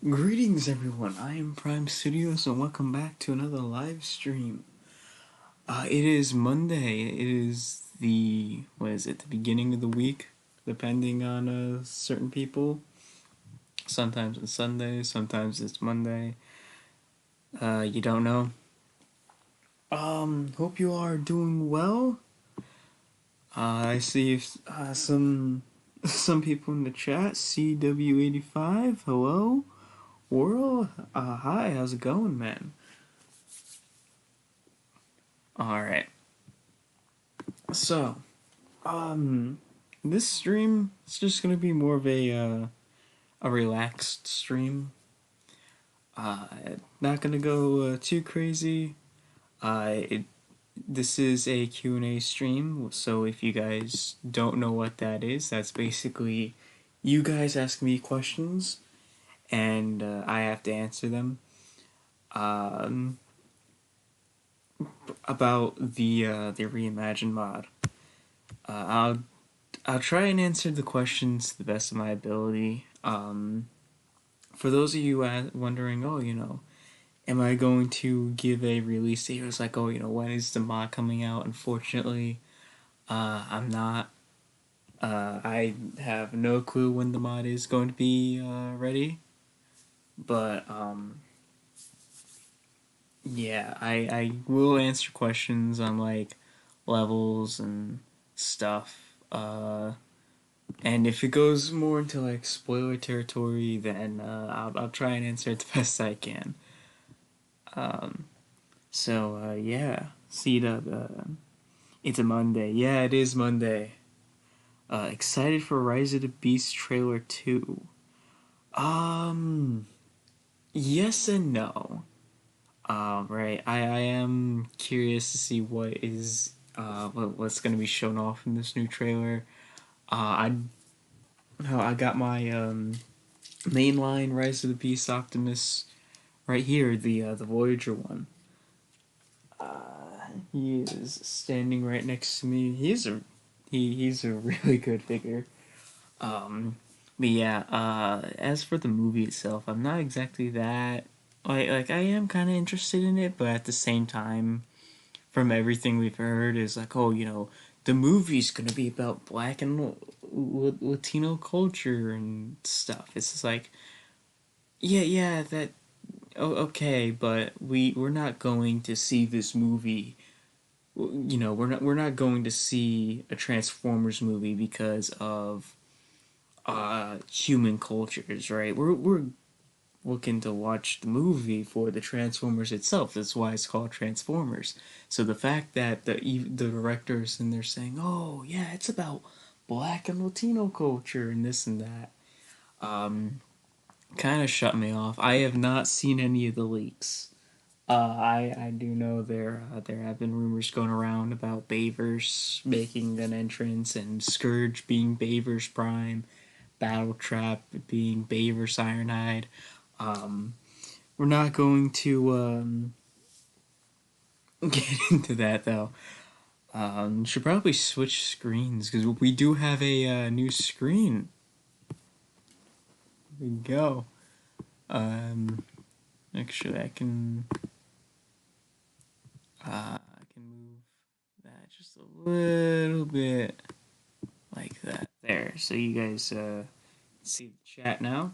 Greetings everyone, I am Prime Studios and welcome back to another live stream. It is Monday, it is the beginning of the week, depending on certain people. Sometimes it's Sunday, sometimes it's Monday, you don't know. Hope you are doing well. I see some people in the chat, CW85, hello, world, hi, how's it going, man? Alright. So, um, this stream is just gonna be more of a relaxed stream. Uh, Not gonna go too crazy. It This is a Q&A stream, so if you guys don't know what that is, that's basically you guys ask me questions and I have to answer them. Um, about the Reimagined mod. I'll try and answer the questions to the best of my ability. For those of you wondering, oh, am I going to give a release date? It was like, oh, when is the mod coming out? Unfortunately, I'm not. I have no clue when the mod is going to be ready. But yeah, I will answer questions on like levels and stuff. And if it goes more into like spoiler territory, then I'll try and answer it the best I can. Yeah, C-Dub, it's a Monday. Yeah, it is Monday. Excited for Rise of the Beast trailer 2. Um, yes and no. Right. I am curious to see what's gonna be shown off in this new trailer. I I got my mainline Rise of the Beast Optimus right here, the Voyager one. He is standing right next to me. He's a really good figure. Um, but yeah, as for the movie itself, I'm not exactly that like I am kind of interested in it, but at the same time, from everything we've heard, is like, oh, the movie's gonna be about Black and Latino culture and stuff. It's just like, yeah, that okay, but we're not going to see this movie. We're not going to see a Transformers movie because of human cultures, right? We're looking to watch the movie for the Transformers itself. That's why it's called Transformers. So the fact that the directors and they're saying, "Oh yeah, it's about Black and Latino culture and this and that," kind of shut me off. I have not seen any of the leaks. I do know there have been rumors going around about Bayverse making an entrance and Scourge being Bayverse Prime, Battle Trap being Bayverse Ironhide. Um, we're not going to get into that though. Should probably switch screens because we do have a new screen. There we go. Actually, I can move that just a little bit like that. There, so you guys see the chat now.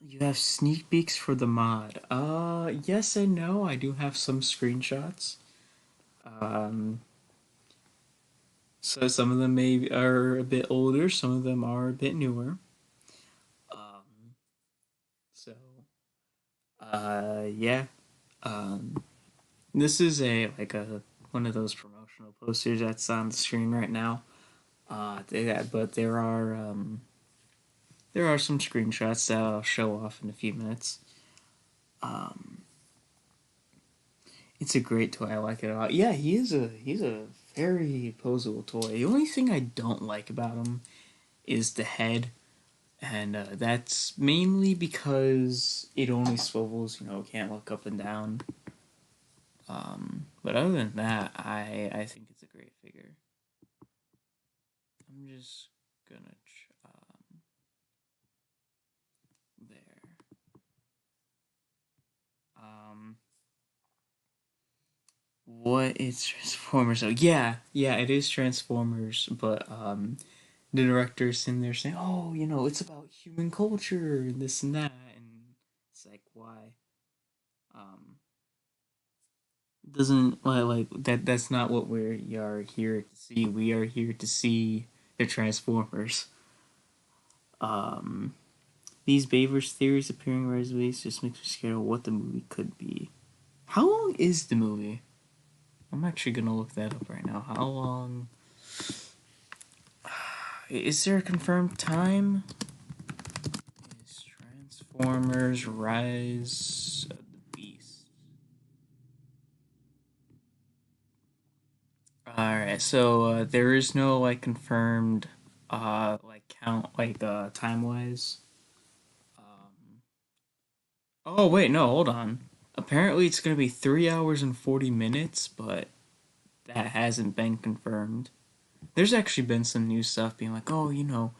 You have sneak peeks for the mod. Yes and no. I do have some screenshots. Um, so some of them are a bit older, some of them are a bit newer. Um, so yeah. Um, this is a one of those promotional posters that's on the screen right now. But there are some screenshots that I'll show off in a few minutes. Um, it's a great toy. I like it a lot. Yeah, he's a very posable toy. The only thing I don't like about him is the head, and that's mainly because it only swivels. Can't look up and down. But other than that, I think it's a great figure. I'm just gonna Um, what is Transformers? Oh, yeah, yeah, it is Transformers, but the director's in there saying, "Oh, it's about human culture and this and that," and it's like, why? Um, doesn't like that. That's not what we are here to see. We are here to see the Transformers. Um, these Bayverse theories appearing right away just makes me scared of what the movie could be. How long is the movie? I'm actually gonna look that up right now. How long? Is there a confirmed time? Is Transformers Rise of the Beast? Alright, so there is no like confirmed like count like time wise. Um Oh wait, no, hold on. Apparently it's gonna be 3 hours and 40 minutes, but that hasn't been confirmed. There's actually been some new stuff being like, oh,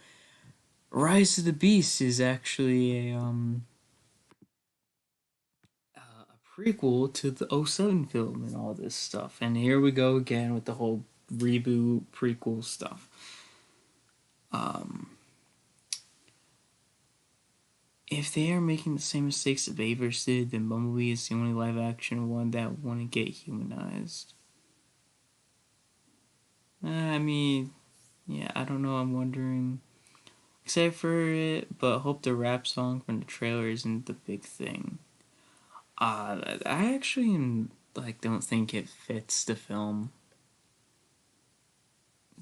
Rise of the Beast is actually a prequel to the '07 film and all this stuff. And here we go again with the whole reboot prequel stuff. Um, if they are making the same mistakes that Bayverse did, then Bumblebee is the only live action one that wouldn't get humanized. I mean, yeah, I don't know. I'm wondering. Excited for it, but hope the rap song from the trailer isn't the big thing. I actually like don't think it fits the film.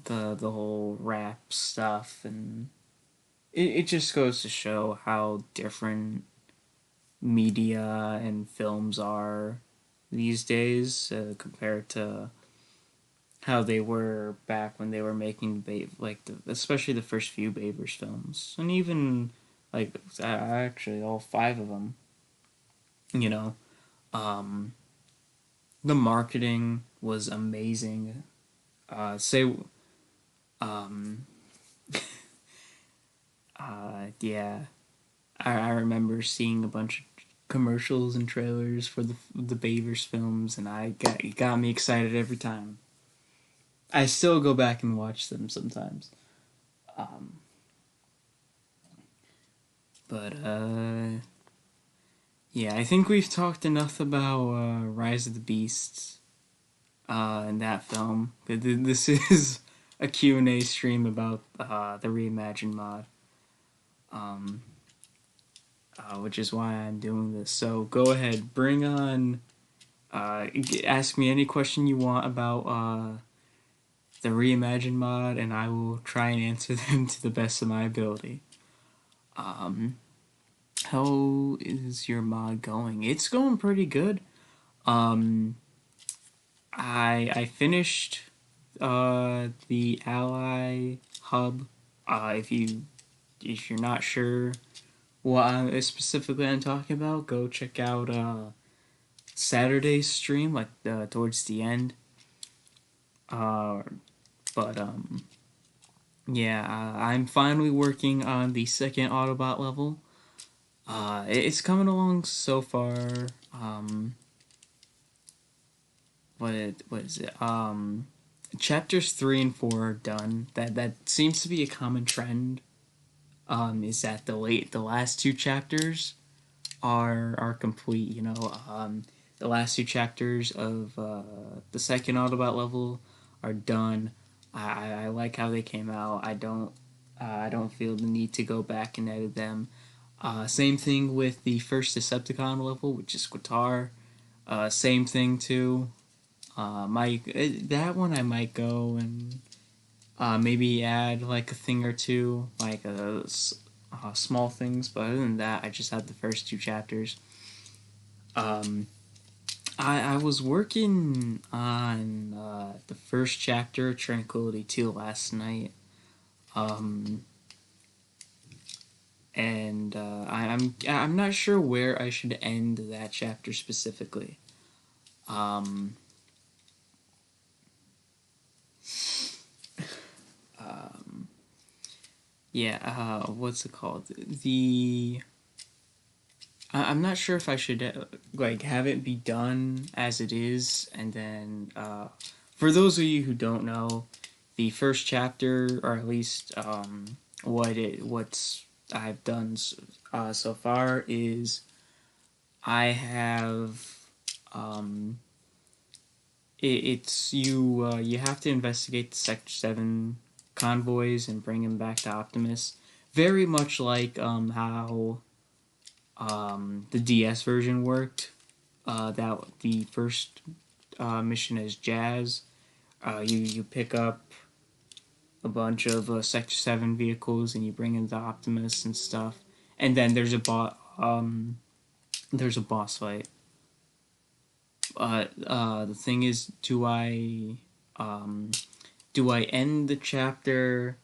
The whole rap stuff, and it just goes to show how different media and films are these days compared to how they were back when they were making especially the first few Babers films, and even like actually all five of them. You know, um, the marketing was amazing. Say, um, yeah, I remember seeing a bunch of commercials and trailers for the Bayverse films, and it got me excited every time. I still go back and watch them sometimes. Um, but yeah, I think we've talked enough about Rise of the Beasts in that film. This is a Q&A stream about the Reimagined Mod, um, which is why I'm doing this. So go ahead, bring on. Ask me any question you want about the Reimagined Mod, and I will try and answer them to the best of my ability. Um, how is your mod going? It's going pretty good. Um, I finished the Ally Hub. If you're not sure what specifically I'm talking about, go check out Saturday's stream, like towards the end. Uh, but yeah, I'm finally working on the second Autobot level. It's coming along so far. What is it? Chapters 3 and 4 are done. That seems to be a common trend. Is that the last two chapters are complete. The last two chapters of the second Autobot level are done. I like how they came out. I don't feel the need to go back and edit them. Same thing with the first Decepticon level, which is Qatar. Same thing too. That one I might go and maybe add like a thing or two, like small things. But other than that, I just had the first two chapters. Um, I was working on the first chapter, Tranquility 2, last night. Um, and I'm not sure where I should end that chapter specifically. Um, um, yeah, what's it called? The I'm not sure if I should like have it be done as it is, and then for those of you who don't know, the first chapter, or at least what's I've done so far is I have it's you you have to investigate the Sector 7 convoys and bring them back to Optimus. Very much like how the DS version worked. That the first mission as Jazz, you pick up a bunch of Sector 7 vehicles and you bring in the Optimus and stuff, and then there's a boss fight. The thing is, do I end the chapter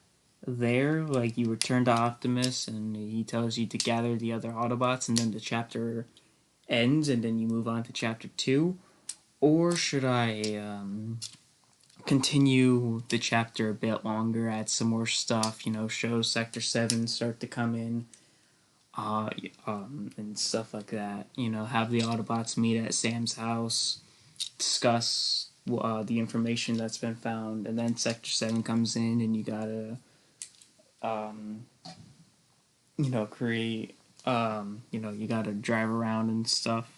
there, like you return to Optimus and he tells you to gather the other Autobots, and then the chapter ends, and then you move on to chapter 2, or should I continue the chapter a bit longer, add some more stuff, show Sector 7 start to come in, and stuff like that. Have the Autobots meet at Sam's house, discuss the information that's been found, and then Sector 7 comes in, and you gotta, create, you gotta drive around and stuff.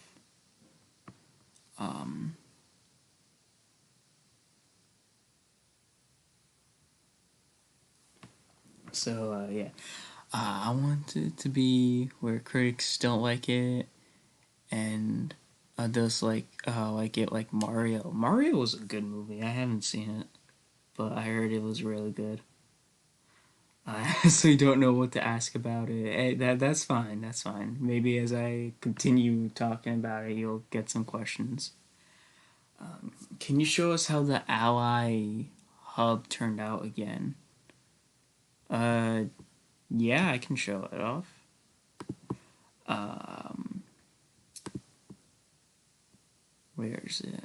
Yeah. I want it to be where critics don't like it, and does like it like Mario. Mario was a good movie. I haven't seen it, but I heard it was really good. I honestly don't know what to ask about it. That's fine. That's fine. Maybe as I continue talking about it, you'll get some questions. Can you show us how the Ally hub turned out again? Uh, yeah, I can show it off. Where is it?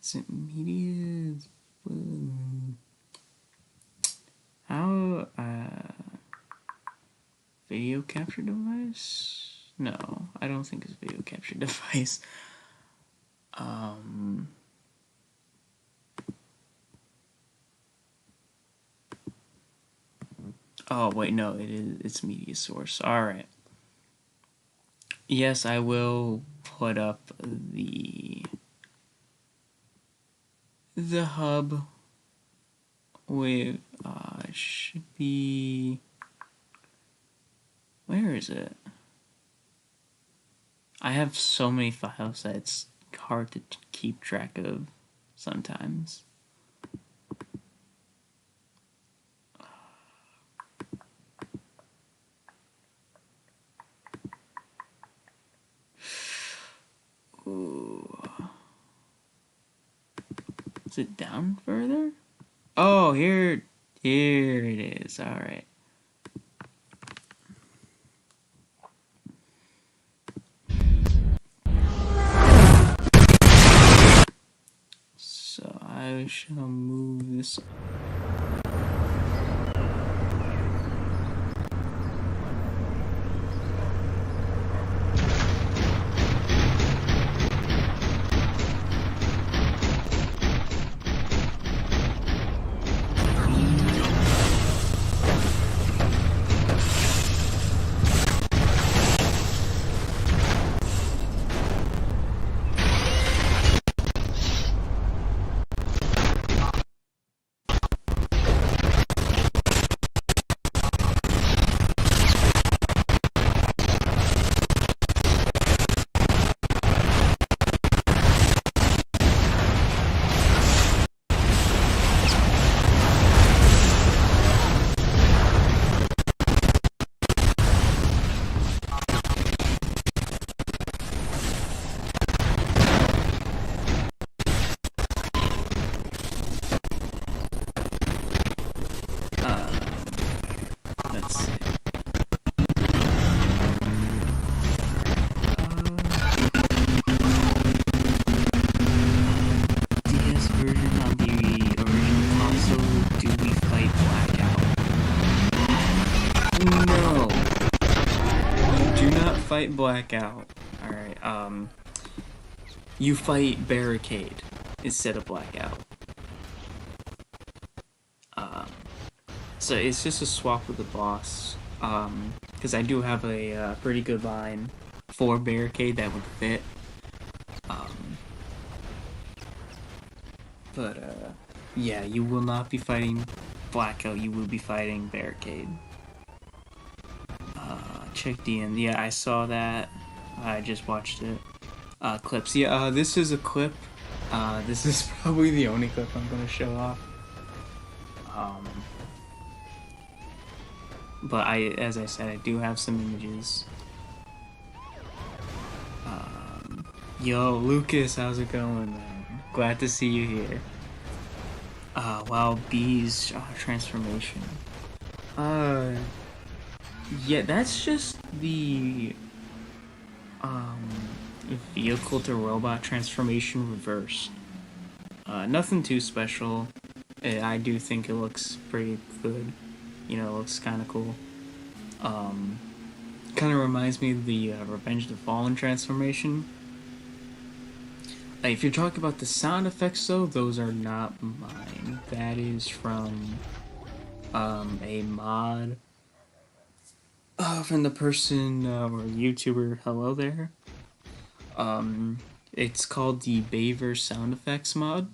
Is it media? How? Video capture device? No, I don't think it's video capture device. Oh wait, no, it's media source. All right. Yes, I will put up the hub with it should be, where is it? I have so many files that it's hard to keep track of sometimes. Ooh. Is it down further? Oh, here it is. All right. So I shall move this. Let's see. DS version on the original console, do we fight Blackout? No! You do not fight Blackout. you fight Barricade instead of Blackout. So it's just a swap with the boss. Because I do have a pretty good line for Barricade that would fit. Yeah, you will not be fighting Blackout, you will be fighting Barricade. Check the end. Yeah, I saw that. I just watched it. Clips. Yeah, this is a clip. This is probably the only clip I'm gonna show off. But as I said, I do have some images. Yo, Lucas, how's it going, man? Glad to see you here. Wow, B's transformation. Yeah, that's just the vehicle to robot transformation reversed. Nothing too special. I do think it looks pretty good. You know, it looks kind of cool. Kind of reminds me of the Revenge of the Fallen transformation. If you're talking about the sound effects, though, those are not mine. That is from a mod from the person or YouTuber. Hello there. It's called the Baver Sound Effects mod.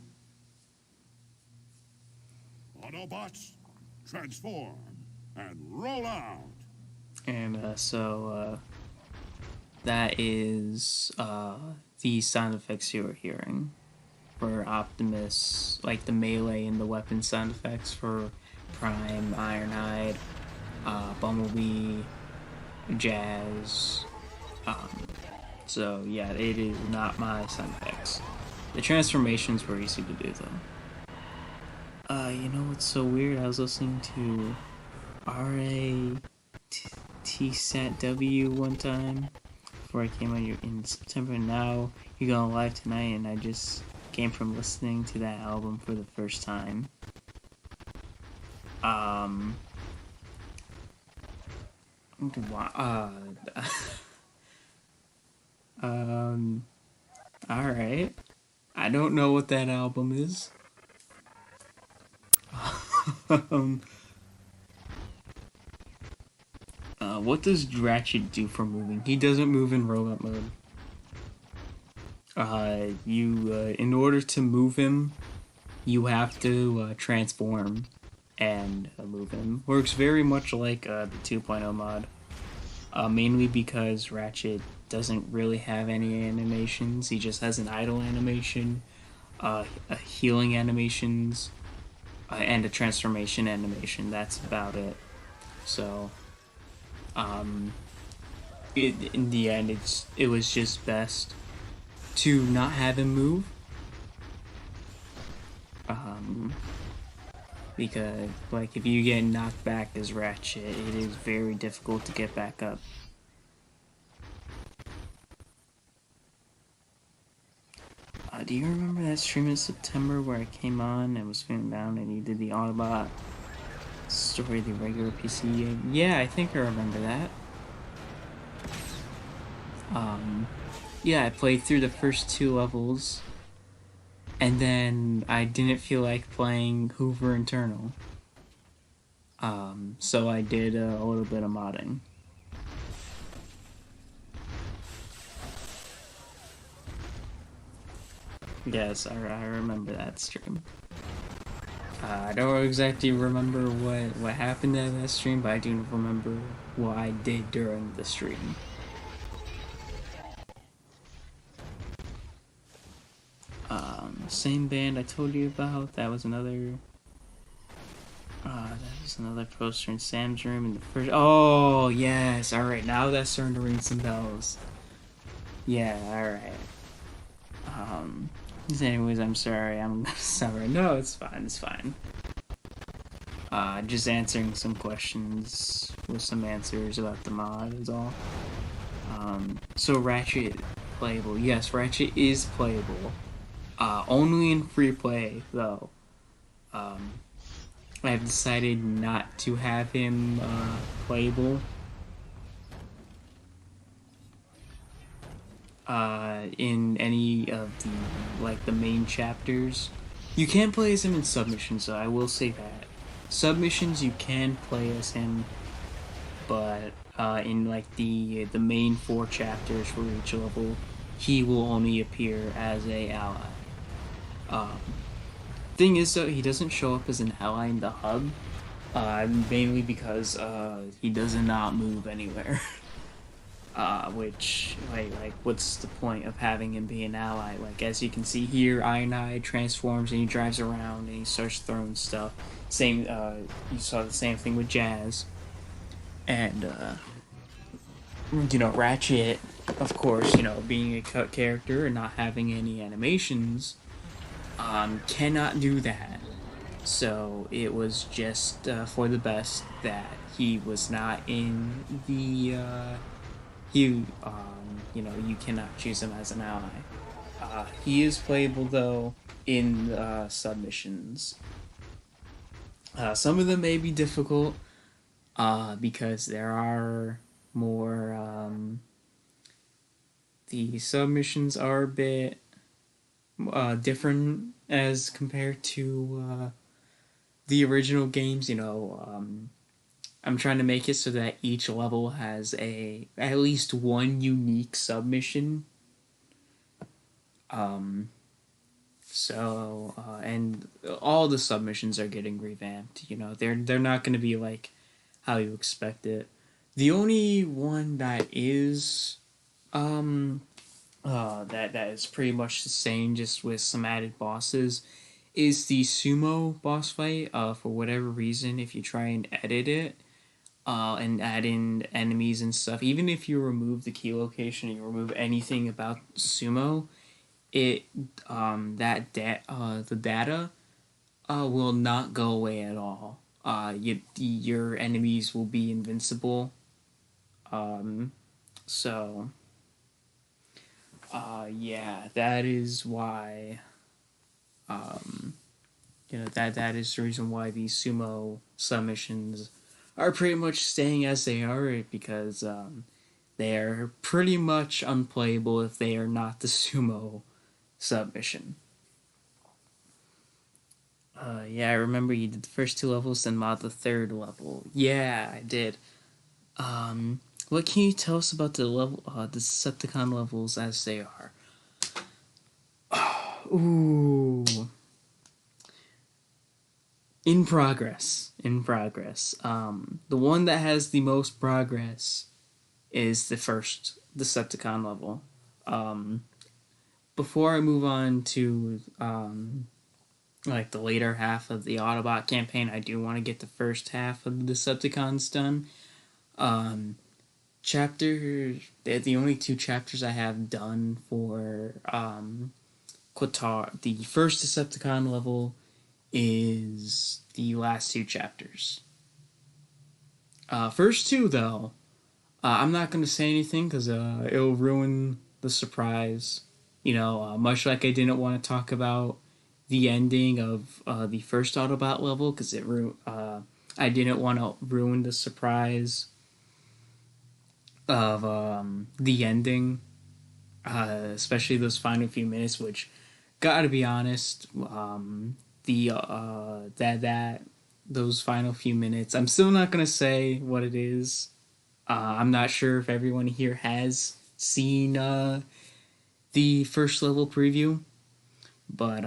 Autobots, transform and roll out. And that is the sound effects you were hearing for Optimus, like the melee and the weapon sound effects for Prime, Ironhide, Bumblebee, Jazz. So yeah, it is not my sound effects. The transformations were easy to do though. You know what's so weird? I was listening to RATSATW one time before I came on in September, and now you're going live tonight, and I just came from listening to that album for the first time. Alright. I don't know what that album is. What does Ratchet do for moving? He doesn't move in robot mode. In order to move him, you have to transform and move him. Works very much like the 2.0 mod. Mainly because Ratchet doesn't really have any animations. He just has an idle animation, a healing animations, and a transformation animation. That's about it. So, in the end, it was just best to not have him move. Because, like, if you get knocked back as Ratchet, it is very difficult to get back up. Do you remember that stream in September where I came on and was feeling down and you did the Autobot story, the regular PC game? Yeah, I think I remember that. Yeah, I played through the first 2 levels, and then I didn't feel like playing Hoover Internal. So I did a little bit of modding. Yes, I remember that stream. I don't exactly remember what happened at that stream, but I do remember what I did during the stream. Same band I told you about, that was another poster in Sam's room in the first. Oh yes, alright, now that's starting to ring some bells. Yeah, alright. Anyways, I'm sorry, I'm sorry. No, it's fine. Just answering some questions with some answers about the mod is all. So Ratchet playable. Yes, Ratchet is playable. Only in free play, though. I've decided not to have him playable. in any of the main chapters. You can play as him in submissions, so I will say that. Submissions you can play as him, but in like the main four chapters for each level, he will only appear as a ally. Um, Thing is though, he doesn't show up as an ally in the hub, mainly because he does not move anywhere. Which like what's the point of having him be an ally? Like as you can see here, Ironhide transforms and he drives around and he starts throwing stuff. Same, you saw the same thing with Jazz, and Ratchet, of course, being a cut character and not having any animations, cannot do that. So it was just for the best that he was not in the you cannot choose him as an ally. He is playable though in submissions. Some of them may be difficult because there are more. The submissions are a bit different as compared to the original games. I'm trying to make it so that each level has at least one unique submission. Um, and all the submissions are getting revamped. They're not going to be like how you expect it. The only one that is that is pretty much the same, just with some added bosses, is the sumo boss fight. For whatever reason, if you try and edit it, and add in enemies and stuff, even if you remove the key location and you remove anything about sumo, it the data will not go away at all. Your enemies will be invincible. So yeah, that is why. That is the reason why these sumo submissions are pretty much staying as they are, because they are pretty much unplayable if they are not the sumo submission. Yeah, I remember you did the first two levels, then mod the third level. Yeah, I did. What can you tell us about the Decepticon levels as they are? Ooh, in progress. In progress. The one that has the most progress is the first Decepticon level. Before I move on to like the later half of the Autobot campaign, I do want to get the first half of the Decepticons done. The only two chapters I have done for Qatar, the first Decepticon level, is the last two chapters. First two though, I'm not going to say anything because it'll ruin the surprise. Much like I didn't want to talk about the ending of the first Autobot level because I didn't want to ruin the surprise of the ending, especially those final few minutes. Which, gotta be honest, the that those final few minutes, I'm still not gonna say what it is. I'm not sure if everyone here has seen the first level preview, but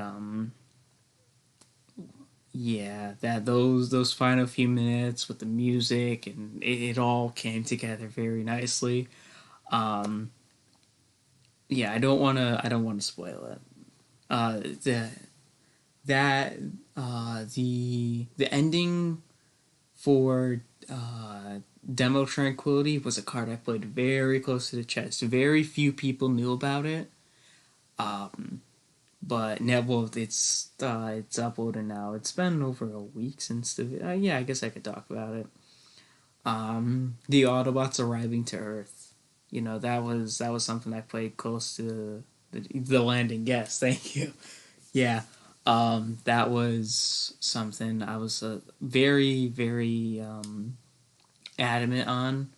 yeah, that those final few minutes with the music and it all came together very nicely. Um, yeah, I don't wanna spoil it. The that the ending for Demo Tranquility was a card I played very close to the chest. Very few people knew about it. But now, well, it's uploaded now. It's been over a week since the yeah. I guess I could talk about it. The Autobots arriving to Earth. That was something I played close to the landing. Yes, thank you. Yeah, that was something I was very very adamant on.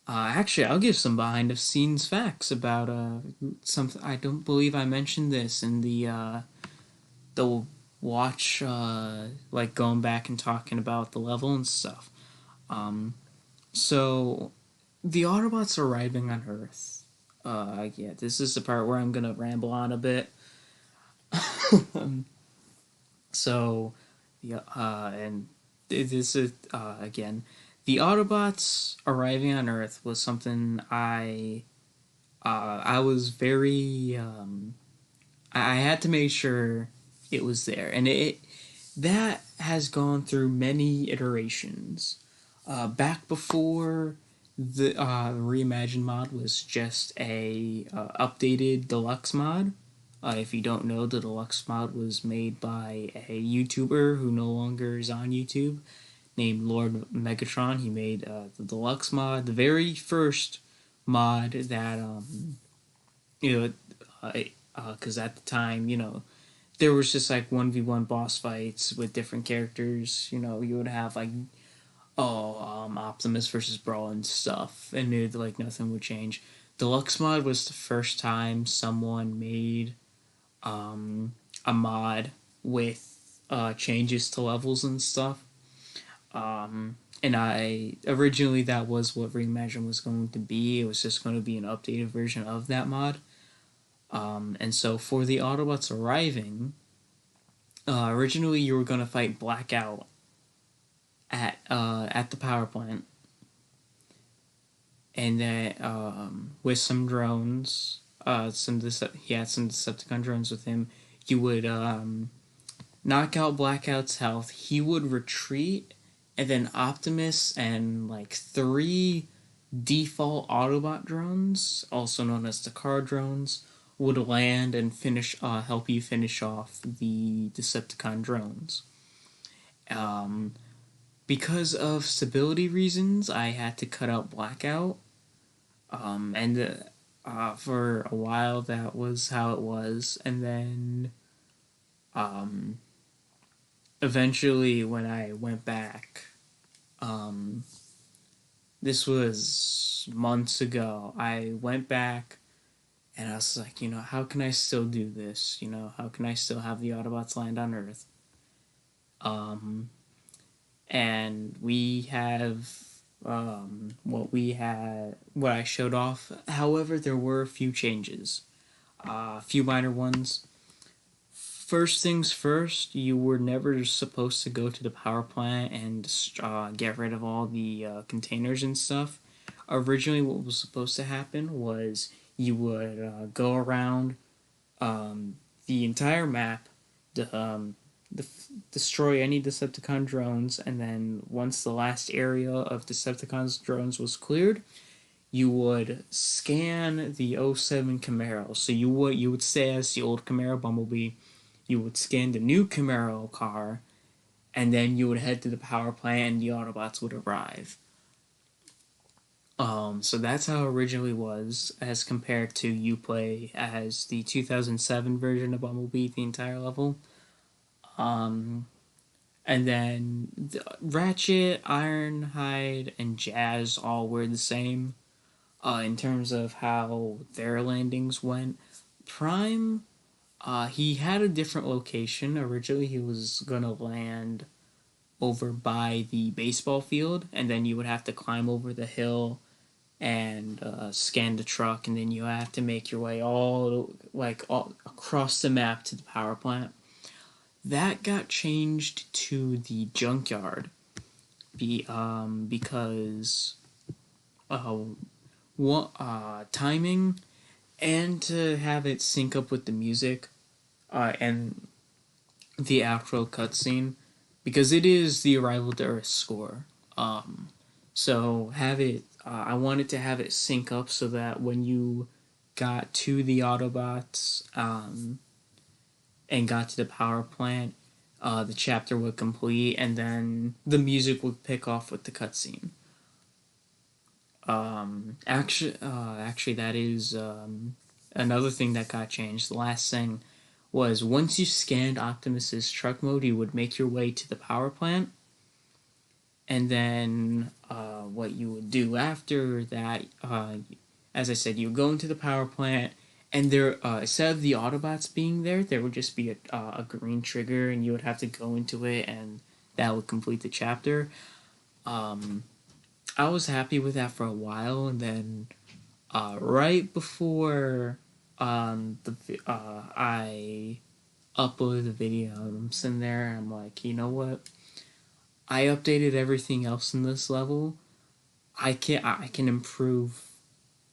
Actually, I'll give some behind the scenes facts about something. I don't believe I mentioned this in the watch, like going back and talking about the level and stuff. So the Autobots arriving on Earth. Yeah, this is the part where I'm gonna ramble on a bit. So, yeah, and this is again, the Autobots arriving on Earth was something I was very I had to make sure it was there, and it that has gone through many iterations. Back before the Reimagined mod was just a updated deluxe mod. If you don't know, the deluxe mod was made by a YouTuber who no longer is on YouTube, named Lord Megatron. He made the deluxe mod, the very first mod that you know, because at the time, there was just like 1v1 boss fights with different characters. You would have like Optimus versus Brawl and stuff, and like nothing would change. Deluxe mod was the first time someone made a mod with changes to levels and stuff. And I originally that was what Reimagine was going to be. It was just going to be an updated version of that mod. And so for the Autobots arriving, originally you were going to fight Blackout at the power plant, and then with some drones, he had some Decepticon drones with him. You would knock out Blackout's health. He would retreat, and then Optimus and like three default Autobot drones, also known as the car drones, would land and help you finish off the Decepticon drones. Um, because of stability reasons, I had to cut out Blackout, and for a while that was how it was, and then um, eventually when I went back, um, this was months ago. I went back and I was like, how can I still do this? How can I still have the Autobots land on Earth? Um, and we have what I showed off. However, there were a few changes, a few minor ones. First things first, you were never supposed to go to the power plant and get rid of all the containers and stuff. Originally, what was supposed to happen was you would go around the entire map, the, destroy any Decepticon drones, and then once the last area of Decepticons drones was cleared, you would scan the '07 Camaro. So you would stay as the old Camaro Bumblebee. You would scan the new Camaro car, and then you would head to the power plant, and the Autobots would arrive. So that's how it originally was, as compared to you play as the 2007 version of Bumblebee, the entire level. Um, and then Ratchet, Ironhide, and Jazz all were the same in terms of how their landings went. Prime, he had a different location. Originally, he was gonna land over by the baseball field, and then you would have to climb over the hill and scan the truck, and then you have to make your way all across the map to the power plant. That got changed to the junkyard, because uh, timing and to have it sync up with the music and the outro cutscene, because it is the Arrival to Earth score. So have it. I wanted to have it sync up so that when you got to the Autobots and got to the power plant, the chapter would complete, and then the music would pick off with the cutscene. Actually, that is another thing that got changed. The last thing was once you scanned Optimus's truck mode, you would make your way to the power plant, And then what you would do after that, as I said, you would go into the power plant, and there, instead of the Autobots being there, there would just be a green trigger, and you would have to go into it, and that would complete the chapter. Um, I was happy with that for a while, and then right before I uploaded the video, I'm sitting there, I'm like, you know what? I updated everything else in this level. I can improve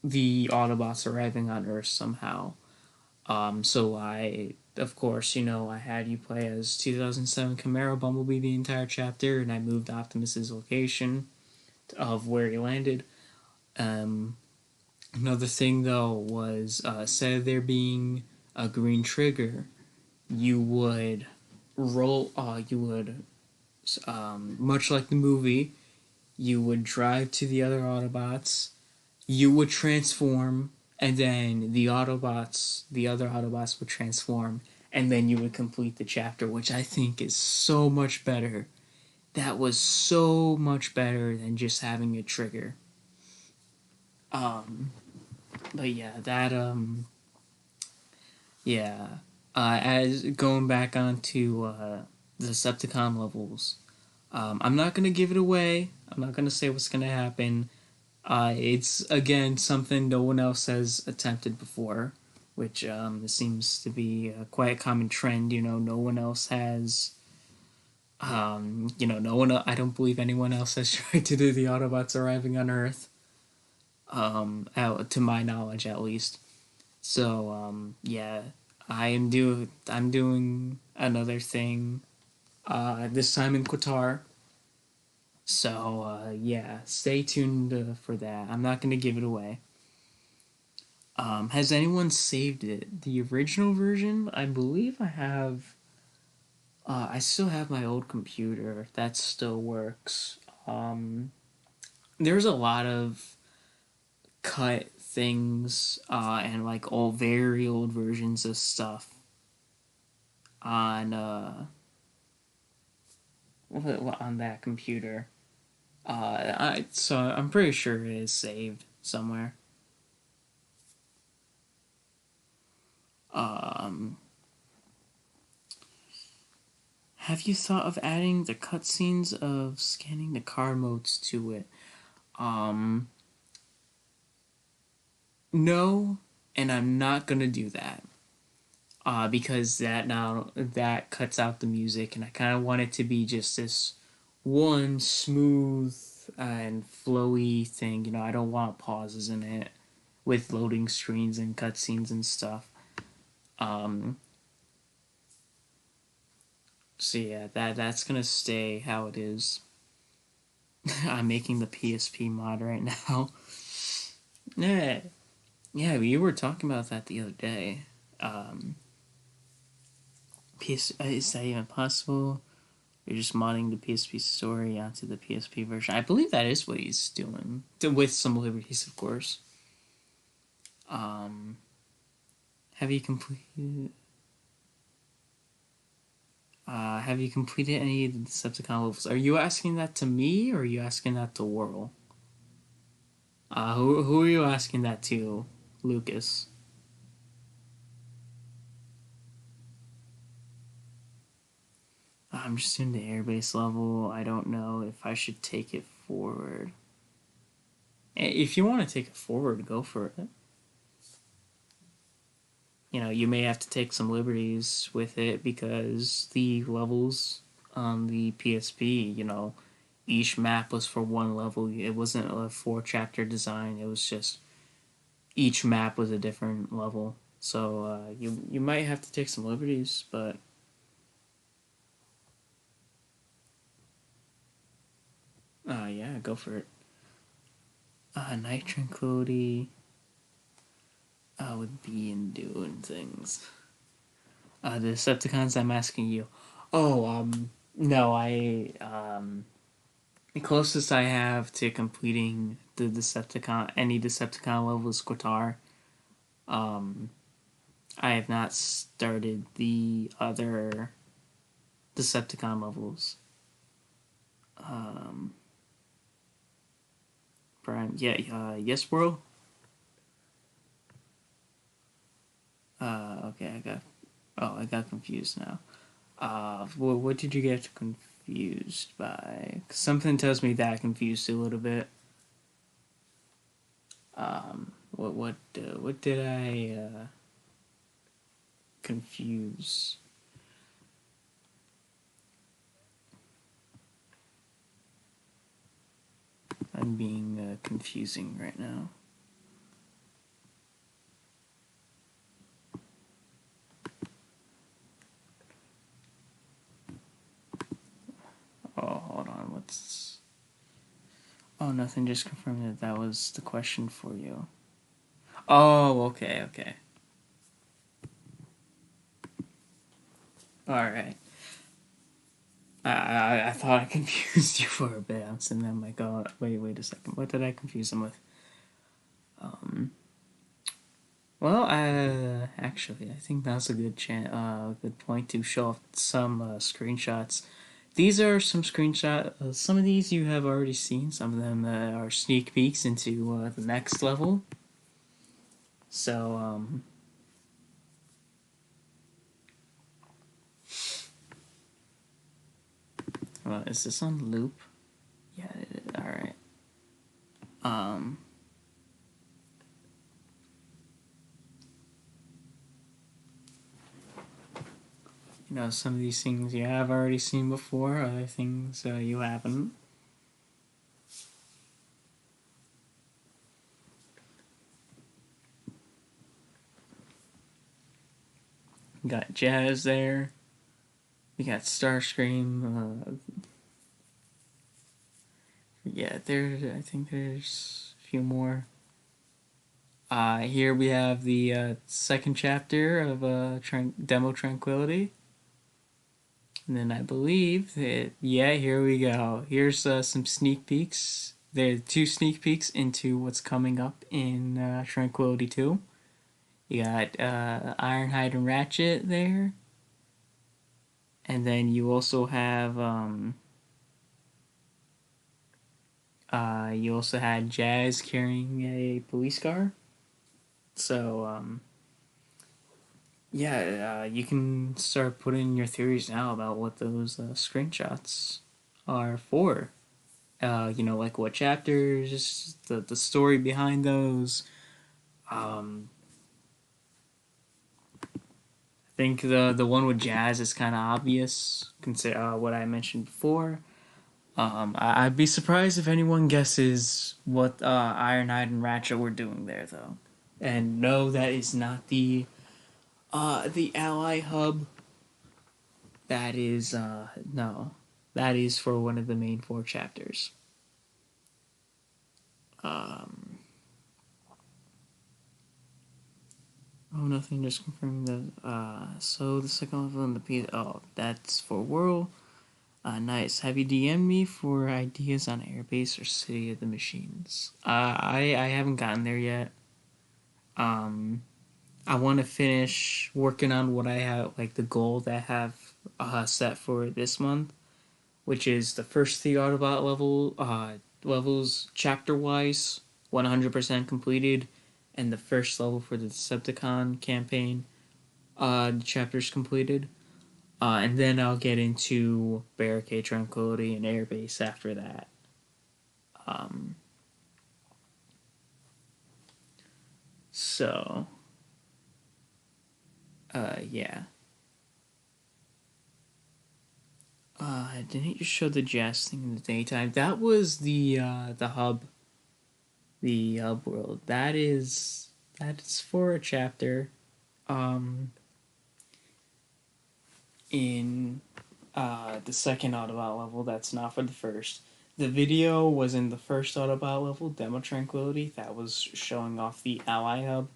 the Autobots arriving on Earth somehow. So I, of course, I had you play as 2007 Camaro Bumblebee the entire chapter, and I moved Optimus's location of where he landed. Um, Another thing though was instead of there being a green trigger, you would roll. You would much like the movie, you would drive to the other Autobots, you would transform, and then the other Autobots would transform, and then you would complete the chapter, which I think is so much better. That was so much better than just having a trigger. Um, but yeah, yeah. As going back onto the Decepticon levels, I'm not gonna give it away. I'm not gonna say what's gonna happen. It's again something no one else has attempted before, which seems to be quite a common trend. No one else has. No one. I don't believe anyone else has tried to do the Autobots arriving on Earth. To my knowledge, at least. So yeah, I'm doing another thing. This time in Qatar. So yeah, stay tuned for that. I'm not gonna give it away. Has anyone saved it? The original version? I believe I have. I still have my old computer. That still works. There's a lot of cut things and like old, very old versions of stuff on on that computer. So I'm pretty sure it is saved somewhere. Um, have you thought of adding the cutscenes of scanning the car modes to it? Um, no, and I'm not gonna do that. Because that cuts out the music, and I kind of want it to be just this one smooth and flowy thing. I don't want pauses in it with loading screens and cutscenes and stuff. Um, so yeah, that's gonna stay how it is. I'm making the PSP mod right now. Yeah, yeah, we were talking about that the other day. Um, is that even possible? You're just modding the PSP story onto the PSP version. I believe that is what he's doing, with some liberties, of course. Um, have you completed? Have you completed any of the Decepticon levels? Are you asking that to me, or are you asking that to Whirl? Who are you asking that to, Lucas? I'm just doing the airbase level. I don't know if I should take it forward. If you want to take it forward, go for it. You may have to take some liberties with it because the levels on the PSP, each map was for one level. It wasn't a 4 chapter design. It was just each map was a different level. So you might have to take some liberties, but yeah, go for it. Night Tranquility would be in doing things. The Decepticons, I'm asking you. Oh, no, the closest I have to completing any Decepticon level is Qatar. Um, I have not started the other Decepticon levels. Prime. Yeah, yes, world. Okay, I got confused now. What did you get confused by? 'Cause something tells me that confused you a little bit. What did I confuse? I'm being confusing right now. Oh, hold on. What's? Oh, nothing. Just confirmed that that was the question for you. Oh, okay, okay. All right. I thought I confused you for a bit. I'm sitting there, I'm like, oh, wait a second. What did I confuse him with? Um, well, actually, I think that's a good point to show off some screenshots. These are some screenshots. Some of these you have already seen. Some of them are sneak peeks into the next level. So, is this on loop? Yeah, it is. All right. Um, some of these things you have already seen before. Other things you haven't. You got Jazz there. You got Starscream. Yeah, there. I think there's a few more. Here we have the second chapter of Demo Tranquility. And then I believe that, yeah, here we go. Here's some sneak peeks. There are two sneak peeks into what's coming up in Tranquility 2. You got Ironhide and Ratchet there. And then you also have you also had Jazz carrying a police car. So yeah, you can start putting your theories now about what those screenshots are for. Like what chapters, the story behind those. I think the one with Jazz is kind of obvious. Consider what I mentioned before. I'd be surprised if anyone guesses what Ironhide and Ratchet were doing there, though. And no, that is not the Ally Hub. That is no, that is for one of the main four chapters. Um, oh, nothing. Just confirming that. So the second level in the P. Oh, that's for World. Nice. Have you DM'd me for ideas on Airbase or City of the Machines? I haven't gotten there yet. Um, I want to finish working on what I have, like the goal that I have set for this month, which is the first three Autobot levels chapter wise, 100% completed, and the first level for the Decepticon campaign, chapters completed. And then I'll get into Barricade Tranquility and Airbase after that. Um, so, yeah. Didn't you show the Jazz thing in the daytime? That was the hub world. That is for a chapter, um, in the second Autobot level. That's not for the first. The video was in the first Autobot level, Demo Tranquility. That was showing off the Ally Hub.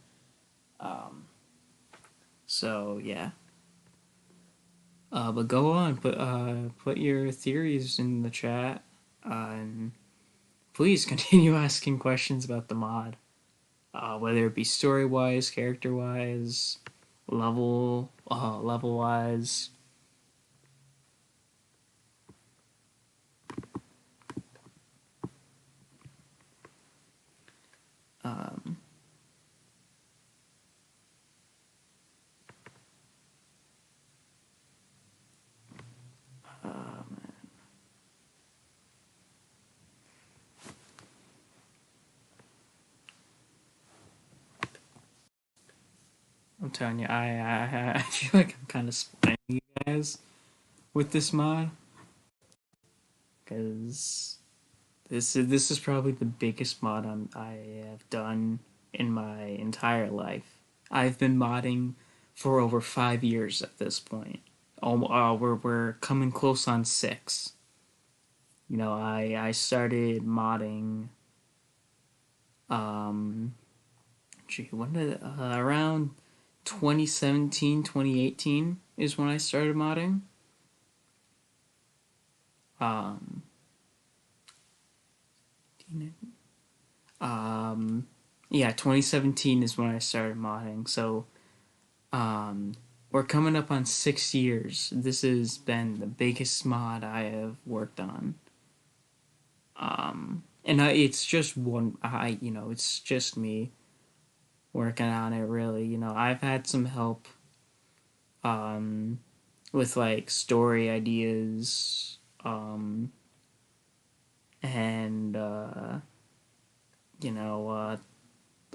Um, so yeah. But go on, put your theories in the chat, and please continue asking questions about the mod, whether it be story wise, character wise, level wise. I'm telling you, I feel like I'm kind of splitting you guys with this mod because this is probably the biggest mod I have done in my entire life. I've been modding for over 5 years at this point. We're coming close on 6. I started modding. Um, when did around 2017, 2018 is when I started modding. Um, um, yeah, 2017 is when I started modding. So, um, we're coming up on 6 years. This has been the biggest mod I have worked on. And it's just it's just me working on it. Really, I've had some help, um, with like story ideas, and you know,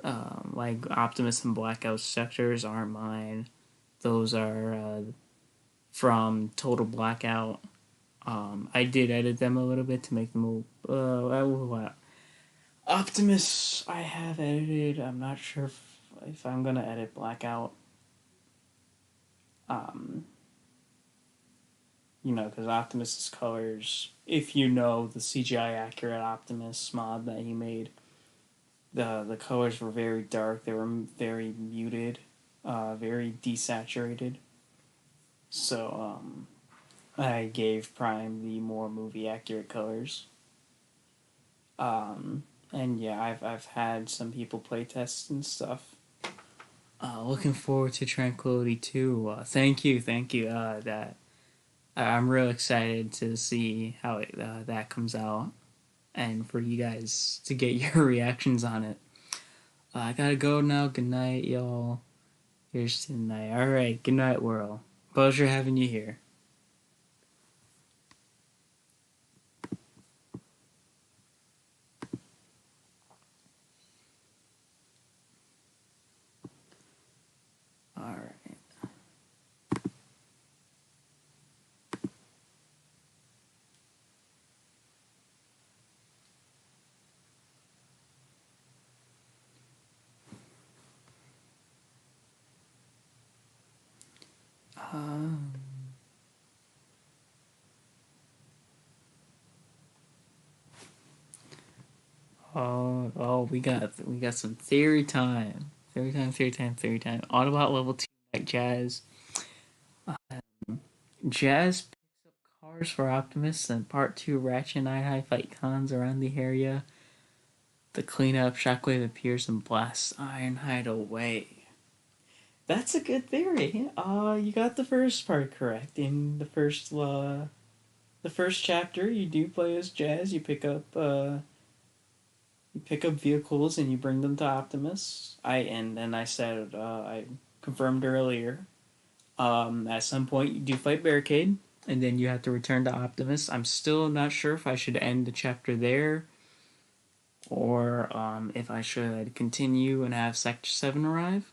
uh, like Optimus and Blackout sectors aren't mine. Those are from Total Blackout. I did edit them a little bit to make them. Optimus, I have edited. I'm not sure if I'm gonna edit Blackout. Um, because Optimus's colors. If you know the CGI accurate Optimus mod that he made, the colors were very dark. They were very muted, very desaturated. So I gave Prime the more movie accurate colors. And yeah, I've had some people play tests and stuff. Looking forward to Tranquility too. Thank you. That I'm real excited to see how that comes out, and for you guys to get your reactions on it. I gotta go now. Good night, y'all. Here's to the night. All right. Good night, world. Pleasure having you here. All right. Um, we got some theory time. Theory time. Theory time. Theory time. Autobot level 2 like Jazz. Jazz picks up cars for Optimus, and Part 2 Ratchet and I fight cons around the area. The cleanup, Shockwave appears and blasts Ironhide away. That's a good theory. You got the first part correct. In the first chapter, you do play as Jazz. You pick up vehicles and you bring them to Optimus. I said I confirmed earlier. At some point, you do fight Barricade, and then you have to return to Optimus. I'm still not sure if I should end the chapter there, or if I should continue and have Sector 7 arrive.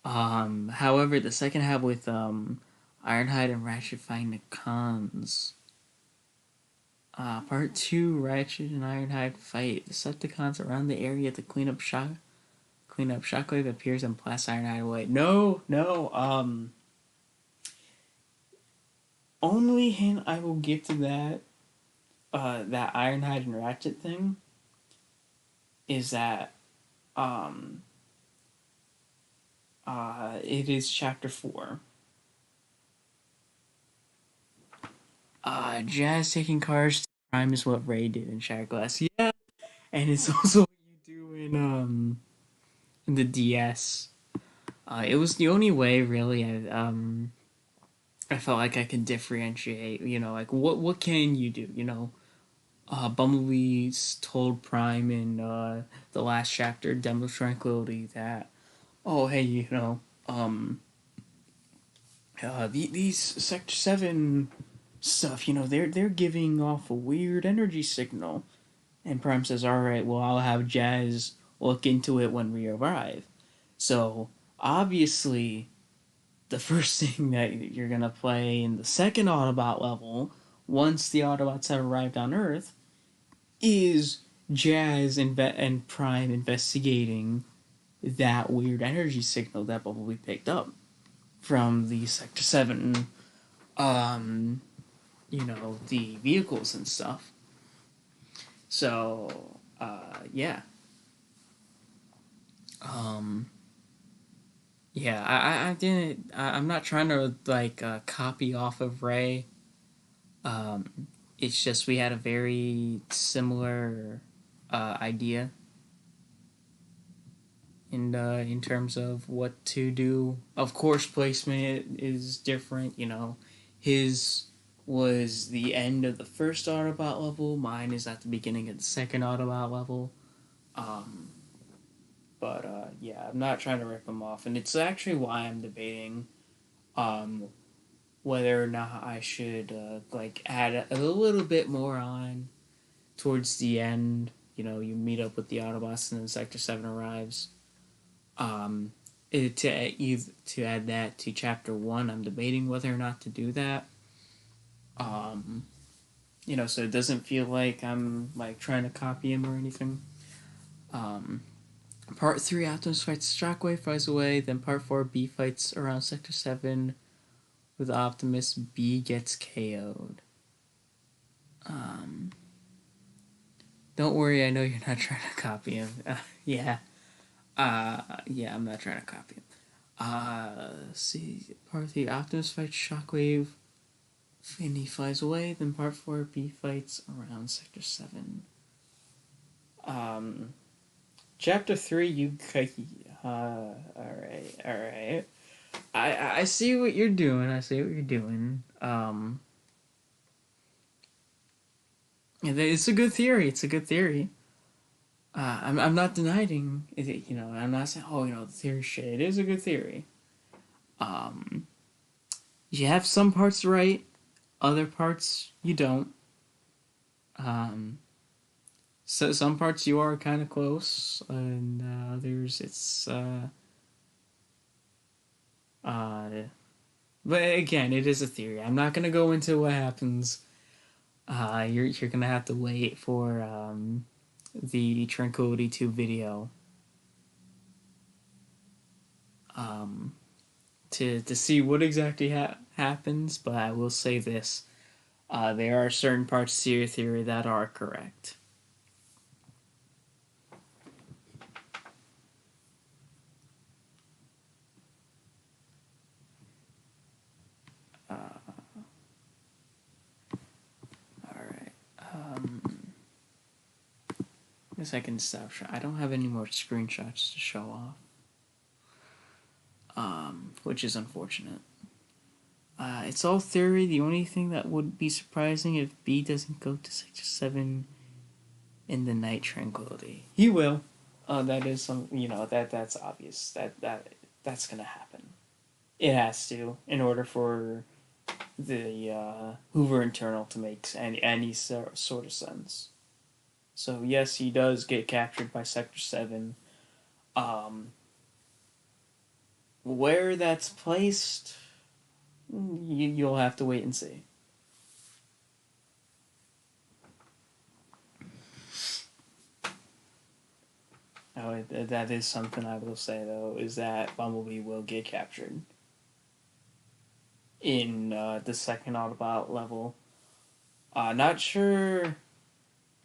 However, the second half with Ironhide and Ratchet fighting the cons. Part 2, Ratchet and Ironhide fight the Decepticons around the area to clean up. Shockwave appears and blasts Ironhide away. No, no. Only hint I will give to that Ironhide and Ratchet thing is that um it is chapter 4. Jazz taking cars to Prime is what Ray did in Shattered Glass. Yeah, and it's also what you do in the DS. It was the only way really I felt like I could differentiate. Like what can you do? Bumblebee's told Prime in the last chapter, Demo Tranquility, that oh hey these Sector 7 stuff, they're giving off a weird energy signal. And Prime says, all right, well, I'll have Jazz look into it when we arrive. So Obviously, the first thing that you're gonna play in the second Autobot level, once the Autobots have arrived on Earth, is and Prime investigating that weird energy signal that Bumblebee picked up from the Sector 7, um, the vehicles and stuff. So, yeah. Um, yeah, I didn't, I'm not trying to, like, copy off of Ray. It's just we had a very similar, idea in terms of what to do. Of course, placement is different. His was the end of the first Autobot level. Mine is at the beginning of the second Autobot level. Um, but yeah, I'm not trying to rip him off, and it's actually why I'm debating um, whether or not I should like add a little bit more on towards the end. You meet up with the Autobots, and then Sector 7 arrives. Um, to add that to Chapter 1, I'm debating whether or not to do that. Um, so it doesn't feel like I'm like trying to copy him or anything. Um, Part 3, Optimus fights Shockwave, flies away. Then Part 4, B fights around Sector 7 with Optimus. B gets KO'd. Um, don't worry, I know you're not trying to copy him. Yeah. Yeah, I'm not trying to copy him. See, Part 3, Optimus fights Shockwave, and he flies away. Then Part 4, B fights around Sector 7. Um, Chapter 3, you. Alright. I see what you're doing. I see what you're doing. It's a good theory. It's a good theory. I'm not denying it. I'm not saying, oh, the theory shit. It is a good theory. Um, you have some parts right, other parts you don't. Um, so some parts you are kind of close, and others it's uh. But again, it is a theory. I'm not gonna go into what happens. You're gonna have to wait for the Tranquility 2 video um, to see what exactly happens. But I will say this: there are certain parts to your theory that are correct. Uh, all right. I guess I can stop. I don't have any more screenshots to show off, which is unfortunate. It's all theory. The only thing that would be surprising if B doesn't go to Sector 7 in the night tranquility. He will. That is some. That's obvious. That's gonna happen. It has to in order for the Hoover internal to make any sort of sense. So yes, he does get captured by Sector 7. Um, where that's placed, you'll have to wait and see. Oh, that is something I will say though, is that Bumblebee will get captured in the second Autobot level. Not sure.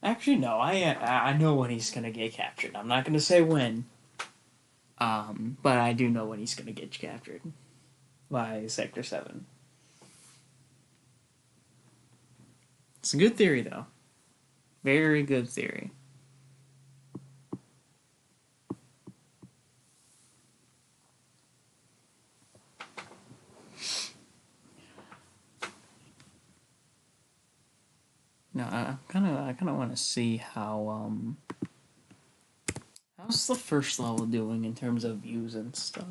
Actually, no. I know when he's gonna get captured. I'm not gonna say when. But I do know when he's gonna get captured by Sector 7. It's a good theory though. Very good theory. Now I kind of want to see how's the first level doing in terms of views and stuff.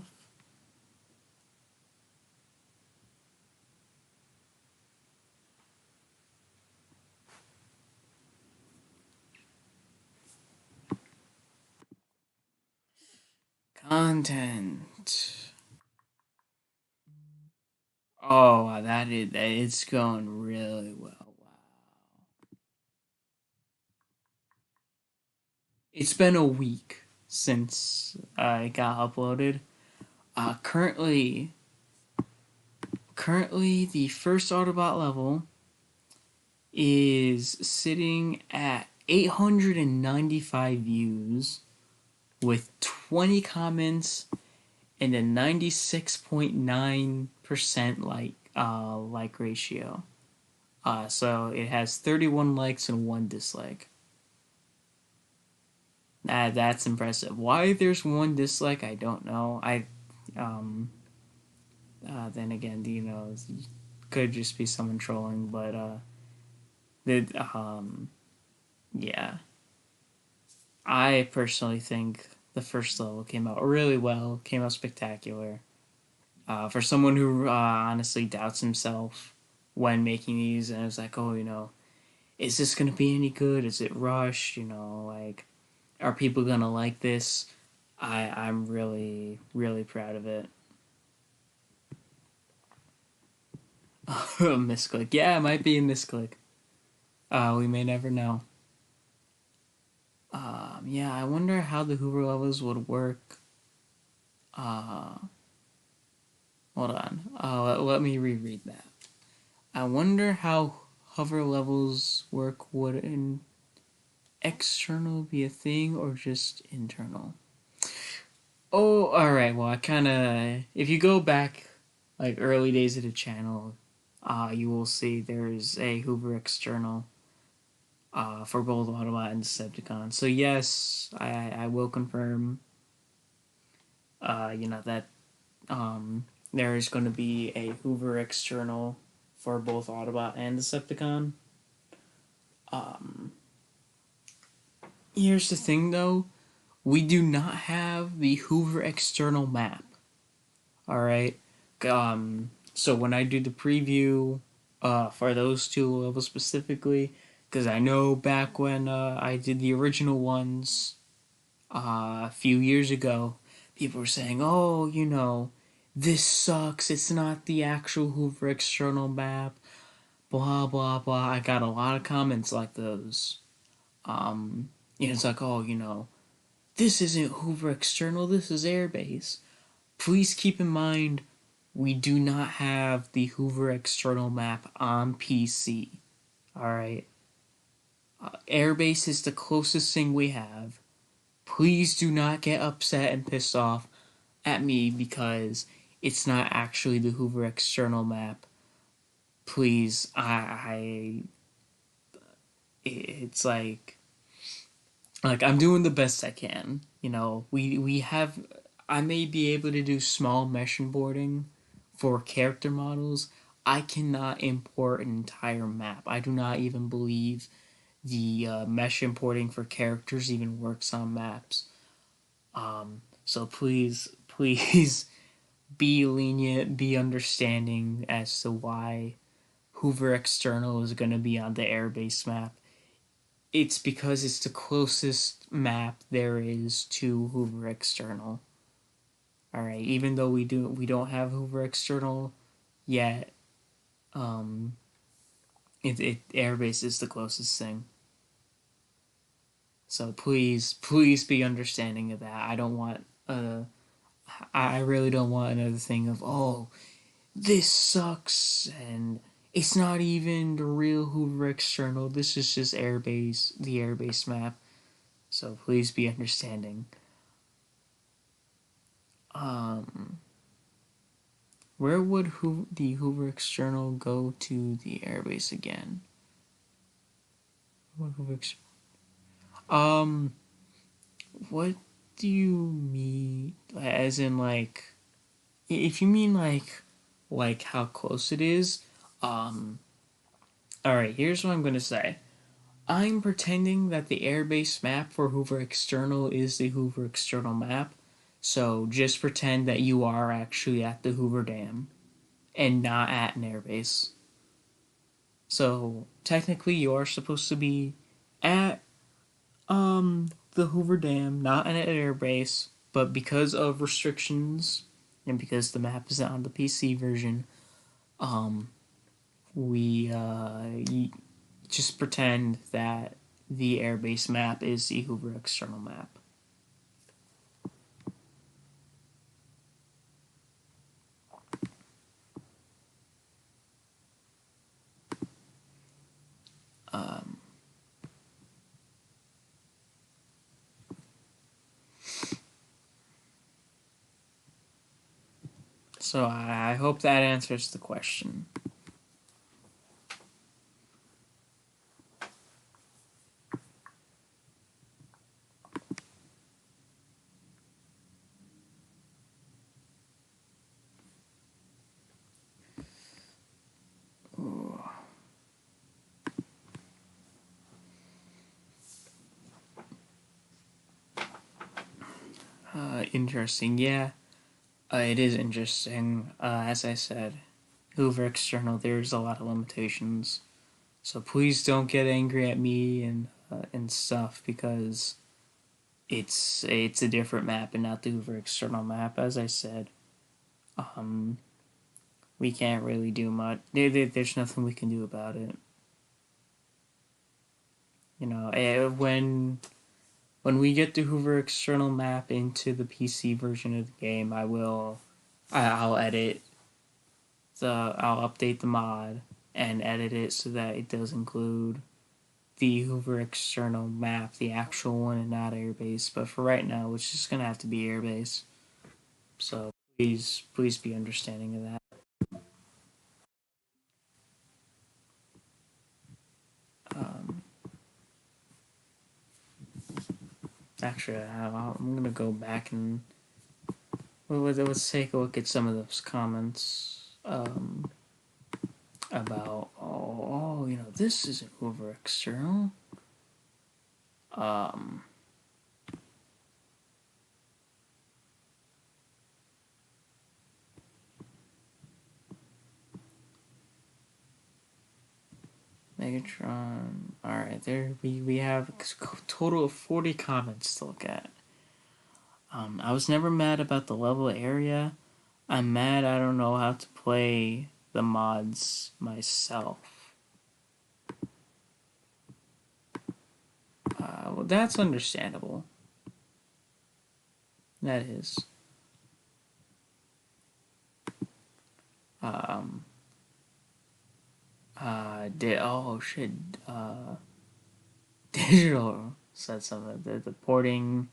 Content. What? Oh, it's going really well. Wow. It's been a week since it got uploaded. Uh, currently, currently the first Autobot level is sitting at 895 views with 20 comments and a 96.9% like ratio. So it has 31 likes and one dislike. That's impressive. Why there's one dislike, I don't know. Um, then again, could just be someone trolling, but the yeah, I personally think the first level came out really well, came out spectacular. For someone who honestly doubts himself when making these, and it's like, oh, is this gonna be any good? Is it rushed? Like, are people gonna like this? I'm really really proud of it. Misclick, yeah, it might be a misclick. We may never know. Yeah, I wonder how the Hoover levels would work. Uh, Hold on. Let me reread that. I wonder how hover levels work. Would an external be a thing or just internal? Oh, all right. Well, I kind of. If you go back, like early days of the channel, you will see there's a Hoover external, for both Autobot and Decepticon. So yes, I will confirm. That there is going to be a Hoover external for both Autobot and Decepticon. Um, Here's the thing, though. We do not have the Hoover external map. All right. So when I do the preview, for those two levels specifically, because I know back when I did the original ones a few years ago, people were saying, "Oh, this sucks. It's not the actual Hoover external map." Blah blah blah. I got a lot of comments like those. It's like, "Oh, this isn't Hoover external. This is airbase." Please keep in mind, we do not have the Hoover external map on PC. Alright? Airbase is the closest thing we have. Please do not get upset and pissed off at me because it's not actually the Hoover external map. Please, it's like I'm doing the best I can. We have. I may be able to do small mesh boarding for character models. I cannot import an entire map. I do not even believe the mesh importing for characters even works on maps. So please, please be lenient, be understanding as to why Hoover External is going to be on the airbase map. It's because it's the closest map there is to Hoover External. All right, even though we don't have Hoover External yet, um, airbase is the closest thing. So please be understanding of that. I really don't want another thing of, oh, this sucks and it's not even the real Hoover External. This is just the airbase map. So please be understanding. Um, where would the Hoover external go to the airbase again? Um, what do you mean? As in, like, if you mean like how close it is, um, all right. Here's what I'm gonna say. I'm pretending that the airbase map for Hoover external is the Hoover external map. So just pretend that you are actually at the Hoover Dam and not at an airbase. So technically, you are supposed to be at the Hoover Dam, not at an airbase, but because of restrictions and because the map is on the PC version, um, we just pretend that the airbase map is the Hoover external map. Um, so I hope that answers the question. Interesting. Yeah, it is interesting. As I said, Hoover external, there's a lot of limitations. So please don't get angry at me and stuff because it's a different map and not the Hoover external map. As I said, um, we can't really do much. There's nothing we can do about it. You know, when we get the Hoover external map into the PC version of the game, I'll edit I'll update the mod and edit it so that it does include the Hoover external map, the actual one, and not airbase. But for right now, it's just gonna have to be airbase. So please be understanding of that. Um, Actually, I'm gonna go back and let's take a look at some of those comments about this isn't Hoover external. Um, Megatron. All right, there we have a total of 40 comments to look at. I was never mad about the level area. I'm mad I don't know how to play the mods myself. Well, that's understandable. That is. Um, oh shit. Digital said something. The porting,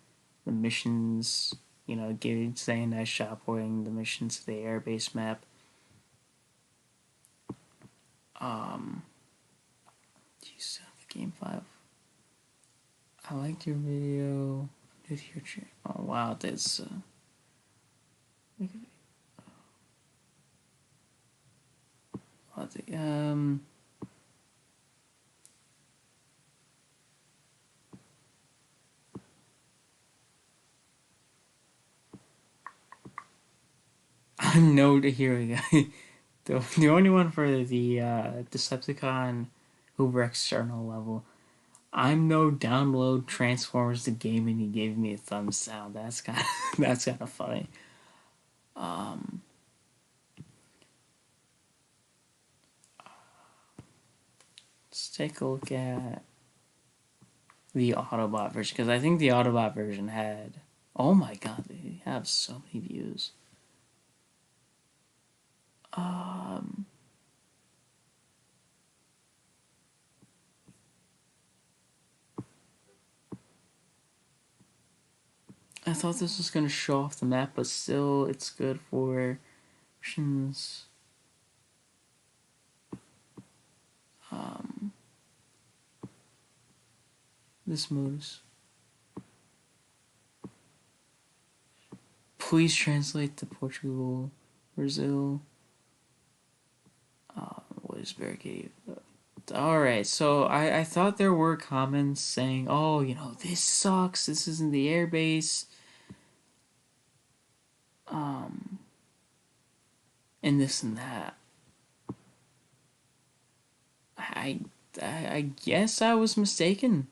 the missions, saying nice job porting the missions to the airbase map. Um, Geez, the game 5. I liked your video. Did your oh wow, that's um I'm no here we go. The only one for the Decepticon Hoover external level. I'm no download Transformers the game and he gave me a thumbs down. That's kind of that's kind of funny. Um, let's take a look at the Autobot version because I think the Autobot version had. Oh my god, they have so many views. Um, I thought this was gonna show off the map, but still, it's good for missions. Um, this moves. Please translate to Portugal, Brazil. What is barricade? Alright, so I thought there were comments saying, oh, this sucks, this isn't the airbase. And this and that. I, I guess I was mistaken.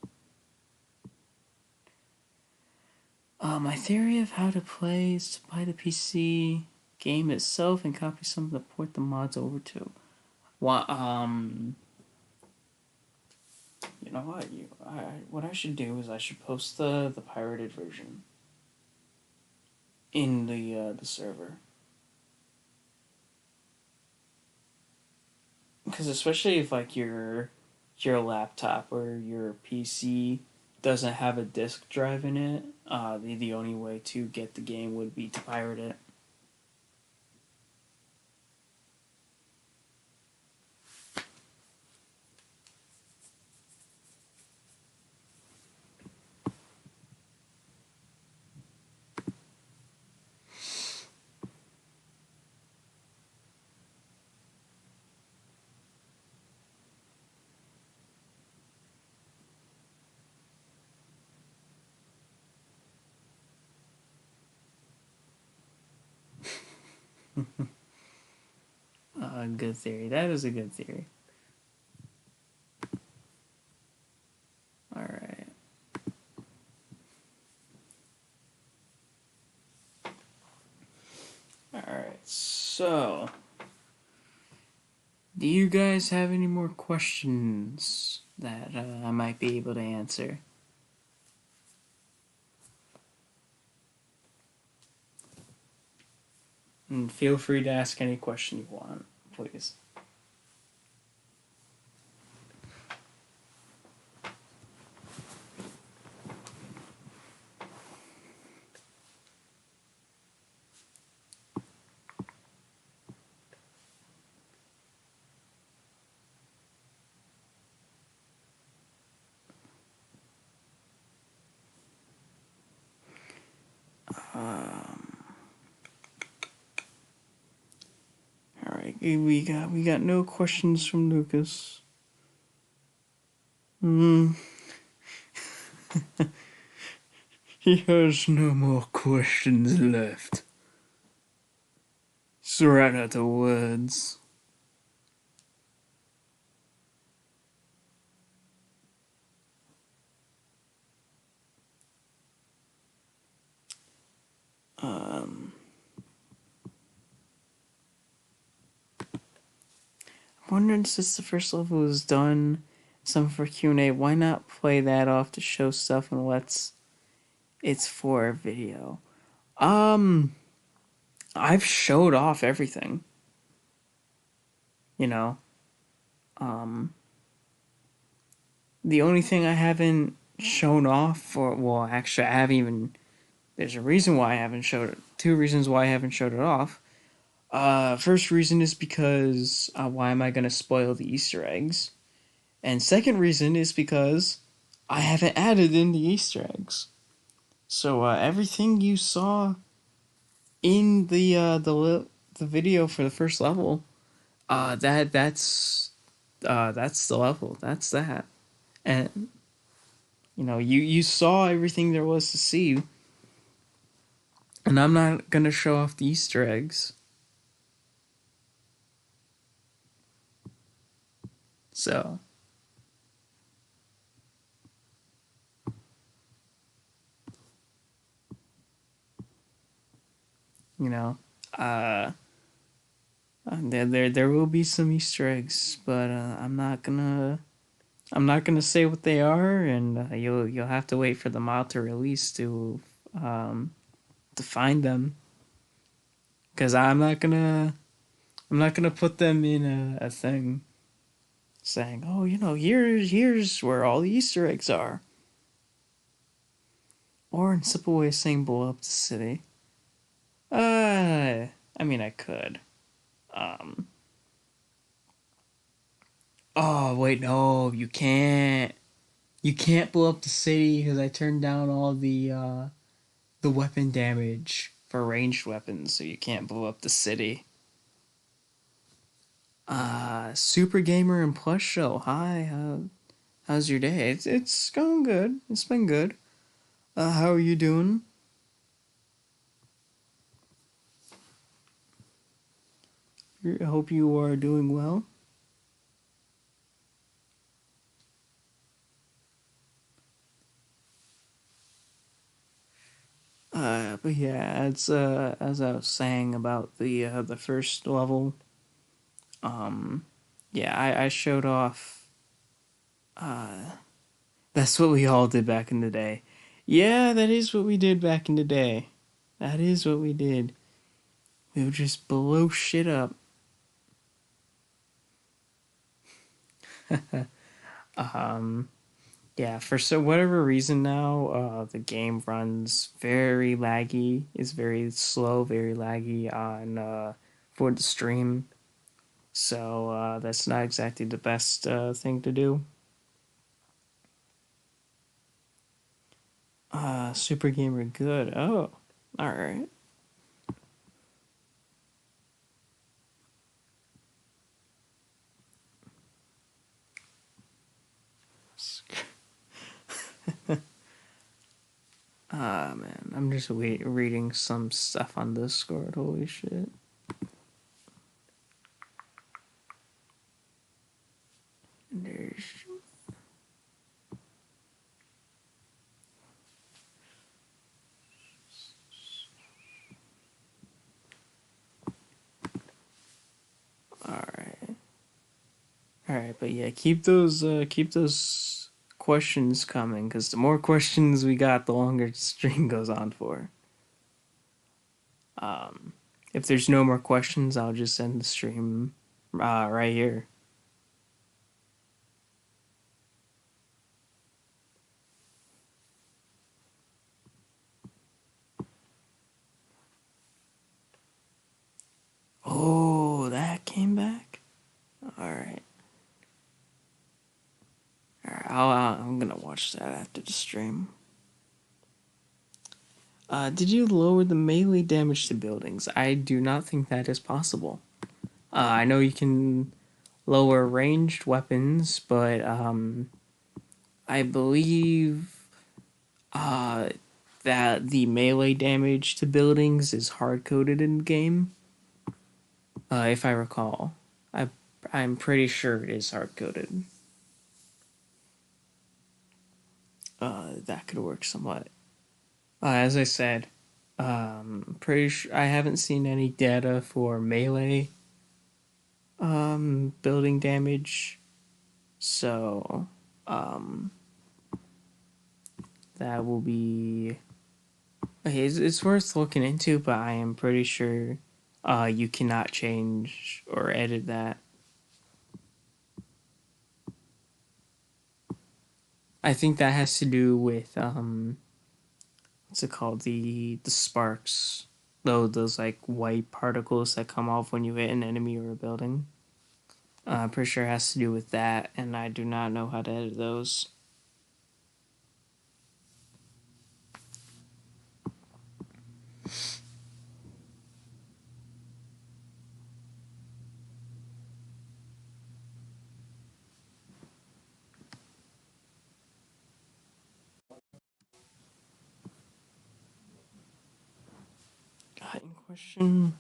My theory of how to play is to buy the PC, game itself and copy some of the port the mods over to. What you know what what I should do is I should post the pirated version in the server, because especially if like your laptop or your PC doesn't have a disk drive in it, the only way to get the game would be to pirate it. Good theory. That is a good theory. All right. All right. So, do you guys have any more questions that I might be able to answer? And feel free to ask any question you want, please. All right, we got no questions from Lucas. Hmm. He has no more questions left. He's ran out of words. Um, I'm wondering since the first level was done, some for Q&A, why not play that off to show stuff and what's it's for a video? Um, I've showed off everything. You know, um, the only thing I haven't shown off for, well, actually, I haven't even. There's a reason why I haven't showed it. Two reasons why I haven't showed it off. First reason is because why am I gonna spoil the Easter eggs? And second reason is because I haven't added in the Easter eggs. So everything you saw in the video for the first level, that's the level. That's that. And you saw everything there was to see, and I'm not gonna show off the Easter eggs. So you know, uh, there will be some Easter eggs, but I'm not gonna say what they are, and you'll have to wait for the mod to release um to find them, because I'm not gonna put them in a thing saying, oh, here's where all the Easter eggs are, or in simple way saying blow up the city. I mean, I could. Um. Oh wait, no, you can't. You can't blow up the city because I turned down all the weapon damage for ranged weapons, so you can't blow up the city. Super Gamer and Plush Show. Hi, how's your day? It's going good. It's been good. How are you doing? I hope you are doing well. but yeah, it's as I was saying about the first level. Yeah, I showed off. That's what we all did back in the day. Yeah, that is what we did back in the day. That is what we did. We would just blow shit up. Yeah, for so whatever reason now, the game runs very laggy. Is very slow, very laggy on for the stream. So that's not exactly the best thing to do. Super Gamer Good. Oh, all right. Ah man, I'm just reading some stuff on Discord. Holy shit. There's all right, all right, but yeah, keep those questions coming because the more questions we got, the longer the stream goes on for. Um, if there's no more questions, I'll just end the stream right here. Oh, that came back. All right. All right. I'm gonna watch that after the stream. Did you lower the melee damage to buildings? I do not think that is possible. I know you can lower ranged weapons, but I believe uh, that the melee damage to buildings is hard coded in the game. If I recall, I I'm pretty sure it is hard coded. That could work somewhat. As I said, pretty sure I haven't seen any data for melee building damage, so that will be okay. It's worth looking into, but I am pretty sure you cannot change or edit that. I think that has to do with what's it called, the sparks, though those like white particles that come off when you hit an enemy or a building. I'm pretty sure it has to do with that, and I do not know how to edit those. In question,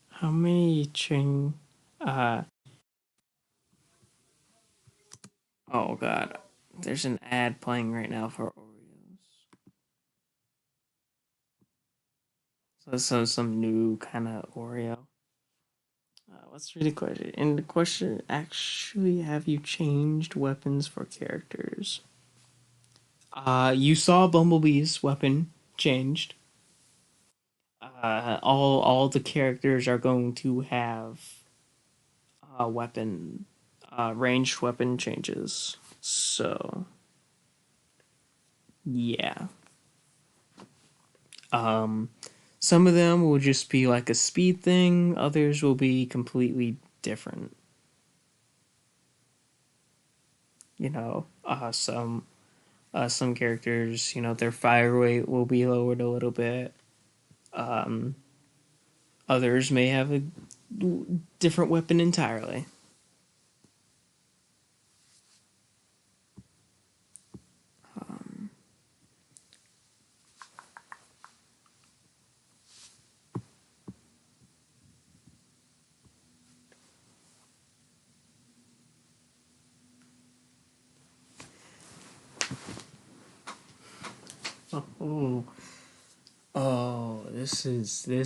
how many chain? Uh, oh god, there's an ad playing right now for Oreos. So some new kind of Oreo. Let's read the question. In the question, actually, have you changed weapons for characters? You saw Bumblebee's weapon changed. All the characters are going to have weapon ranged weapon changes. So yeah, um, some of them will just be like a speed thing. Others will be completely different. You know, some characters, you know, their fire rate will be lowered a little bit. Um, Others may have a different weapon entirely. Oh, this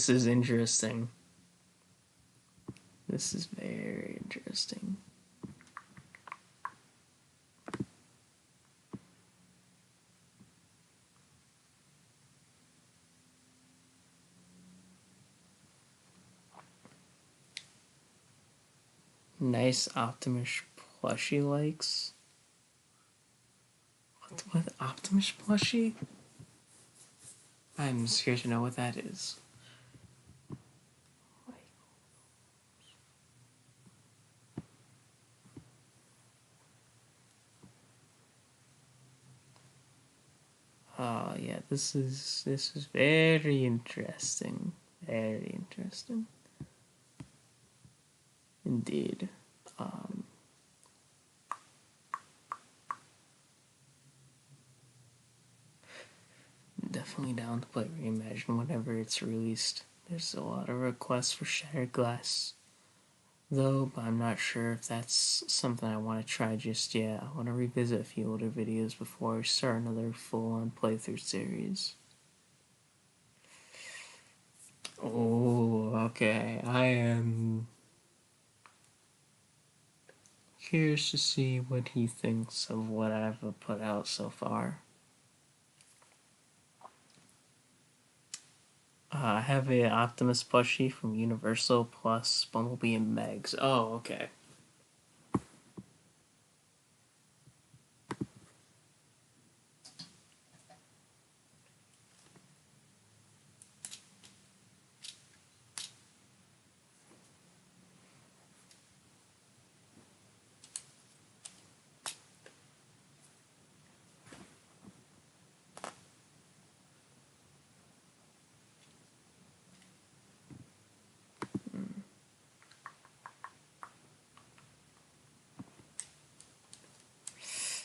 is interesting. This is very interesting. Nice Optimus plushie likes. What Optimus plushie? I'm scared to know what that is. Oh yeah, this is very interesting. Very interesting. Indeed. Um, Definitely down to play Reimagine whenever it's released. There's a lot of requests for Shattered Glass, though, but I'm not sure if that's something I want to try just yet. I want to revisit a few older videos before I start another full-on playthrough series. Oh, okay. I am curious to see what he thinks of what I've put out so far. I have a Optimus plushie from Universal plus Bumblebee and Megs. Oh, okay.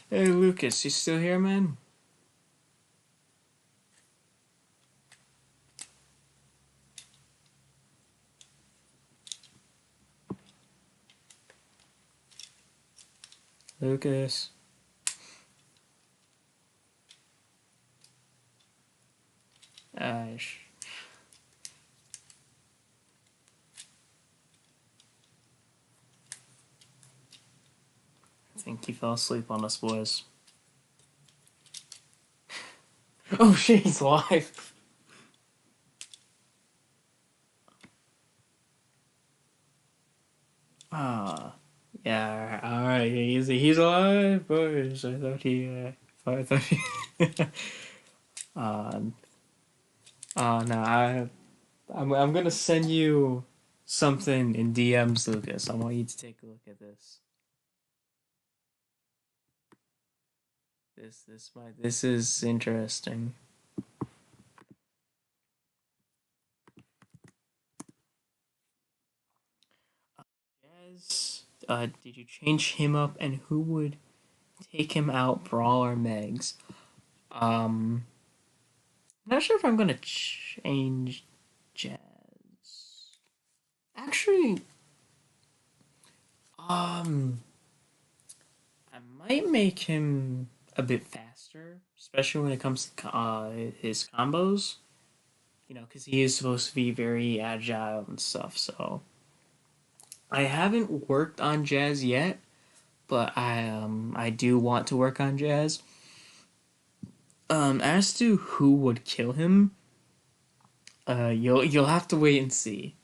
Hey, Lucas, you still here, man? Lucas. Uh, I think he fell asleep on us, boys. Oh shit, he's alive. Ah, yeah. All right, he's alive, boys. I thought he. um. No, I'm gonna send you something in DMs, Lucas. I want you to take a look at this. This is interesting. Jazz, did you change him up, and who would take him out, Brawl or Megs? I'm not sure if I'm gonna change Jazz. Actually, um, I might make him a bit faster, especially when it comes to his combos. Because he is supposed to be very agile and stuff. So I haven't worked on Jazz yet, but I do want to work on Jazz. As to who would kill him, you'll have to wait and see.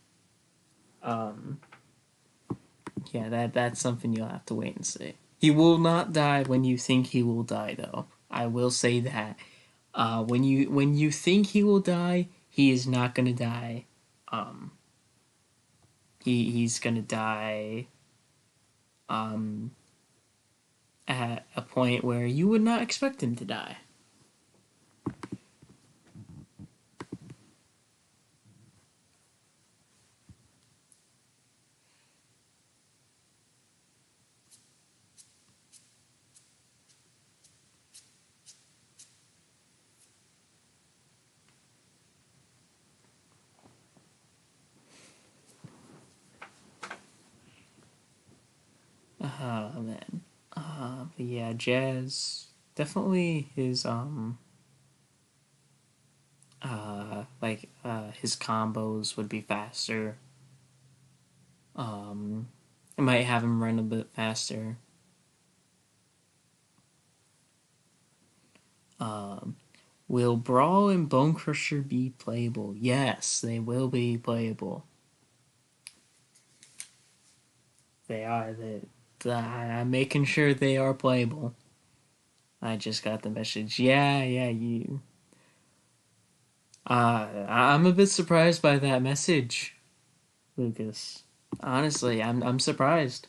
Um, yeah, that's something you'll have to wait and see. He will not die when you think he will die, though. I will say that. When you think he will die, he is not gonna die. Um, he's gonna die. Um, at a point where you would not expect him to die. Man. But yeah, Jazz definitely his his combos would be faster. It might have him run a bit faster. Um, will Brawl and Bone Crusher be playable? Yes, they will be playable. They are. I'm making sure they are playable. I just got the message. Yeah, yeah, you. I'm a bit surprised by that message, Lucas. Honestly, I'm surprised.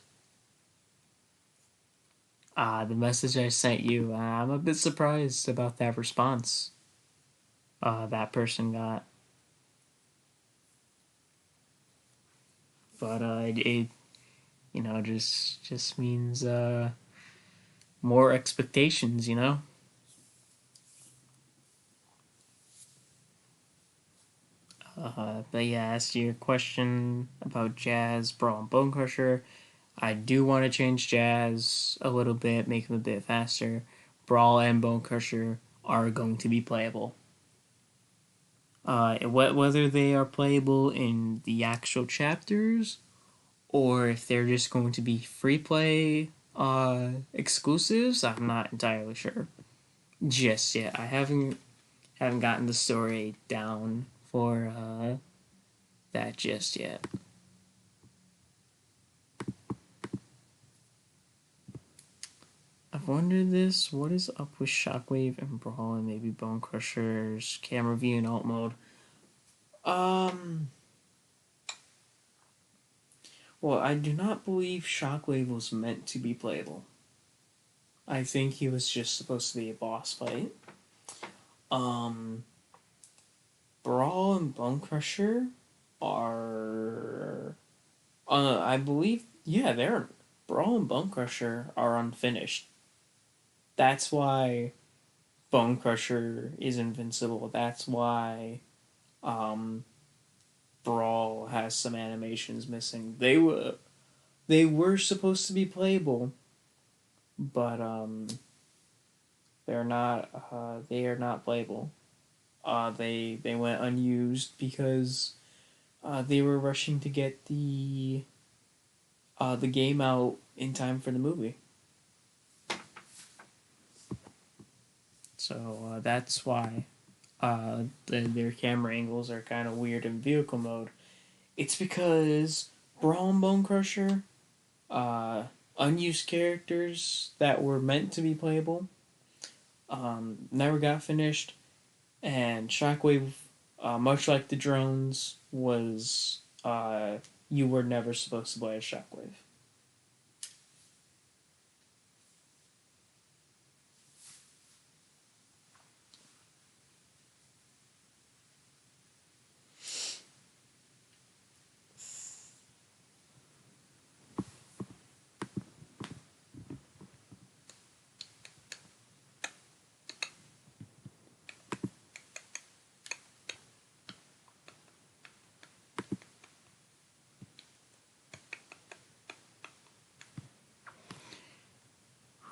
The message I sent you, I'm a bit surprised about that response. That person got, but it just means more expectations, you know. But yeah, as to your question about Jazz, Brawl, and Bone Crusher, I do want to change Jazz a little bit, make him a bit faster. Brawl and Bone Crusher are going to be playable. Whether they are playable in the actual chapters or if they're just going to be free play exclusives, I'm not entirely sure just yet. I haven't gotten the story down for that just yet. I've wondered this. What is up with Shockwave and Brawl and maybe Bone Crusher's camera view and alt mode? Um. Well, I do not believe Shockwave was meant to be playable. I think he was just supposed to be a boss fight. Um. Brawl and Bone Crusher are. I believe. Yeah, they're. Brawl and Bone Crusher are unfinished. That's why Bone Crusher is invincible. That's why um, Brawl has some animations missing. They were supposed to be playable, but they are not playable. They went unused because they were rushing to get the game out in time for the movie. So that's why their camera angles are kind of weird in vehicle mode. It's because Brawl and Bone Crusher, unused characters that were meant to be playable, never got finished, and Shockwave, much like the drones, was you were never supposed to play as Shockwave.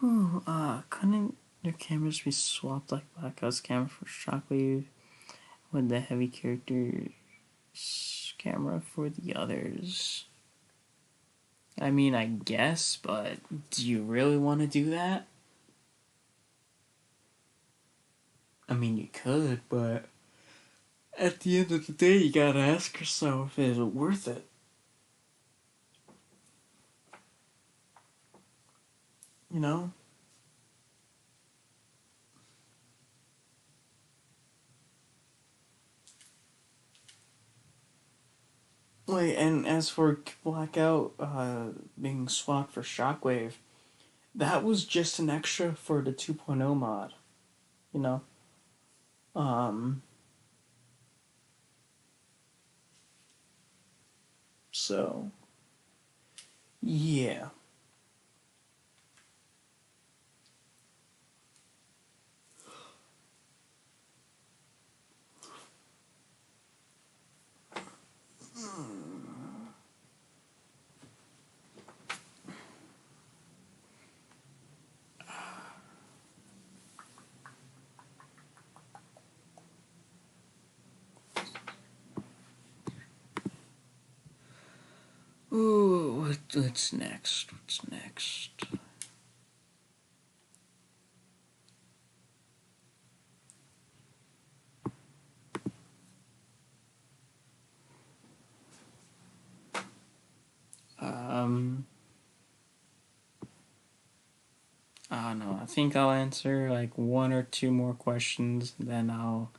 Whew, couldn't their cameras be swapped like Blackout's camera for Shockwave with the heavy character's camera for the others? I mean, I guess, but do you really want to do that? I mean, you could, but at the end of the day, you gotta ask yourself, is it worth it? You know? Wait, and as for Blackout being swapped for Shockwave, that was just an extra for the 2.0 mod, you know? Um, so, yeah. What's next? What's next? I don't know. I think I'll answer like one or two more questions, then I'll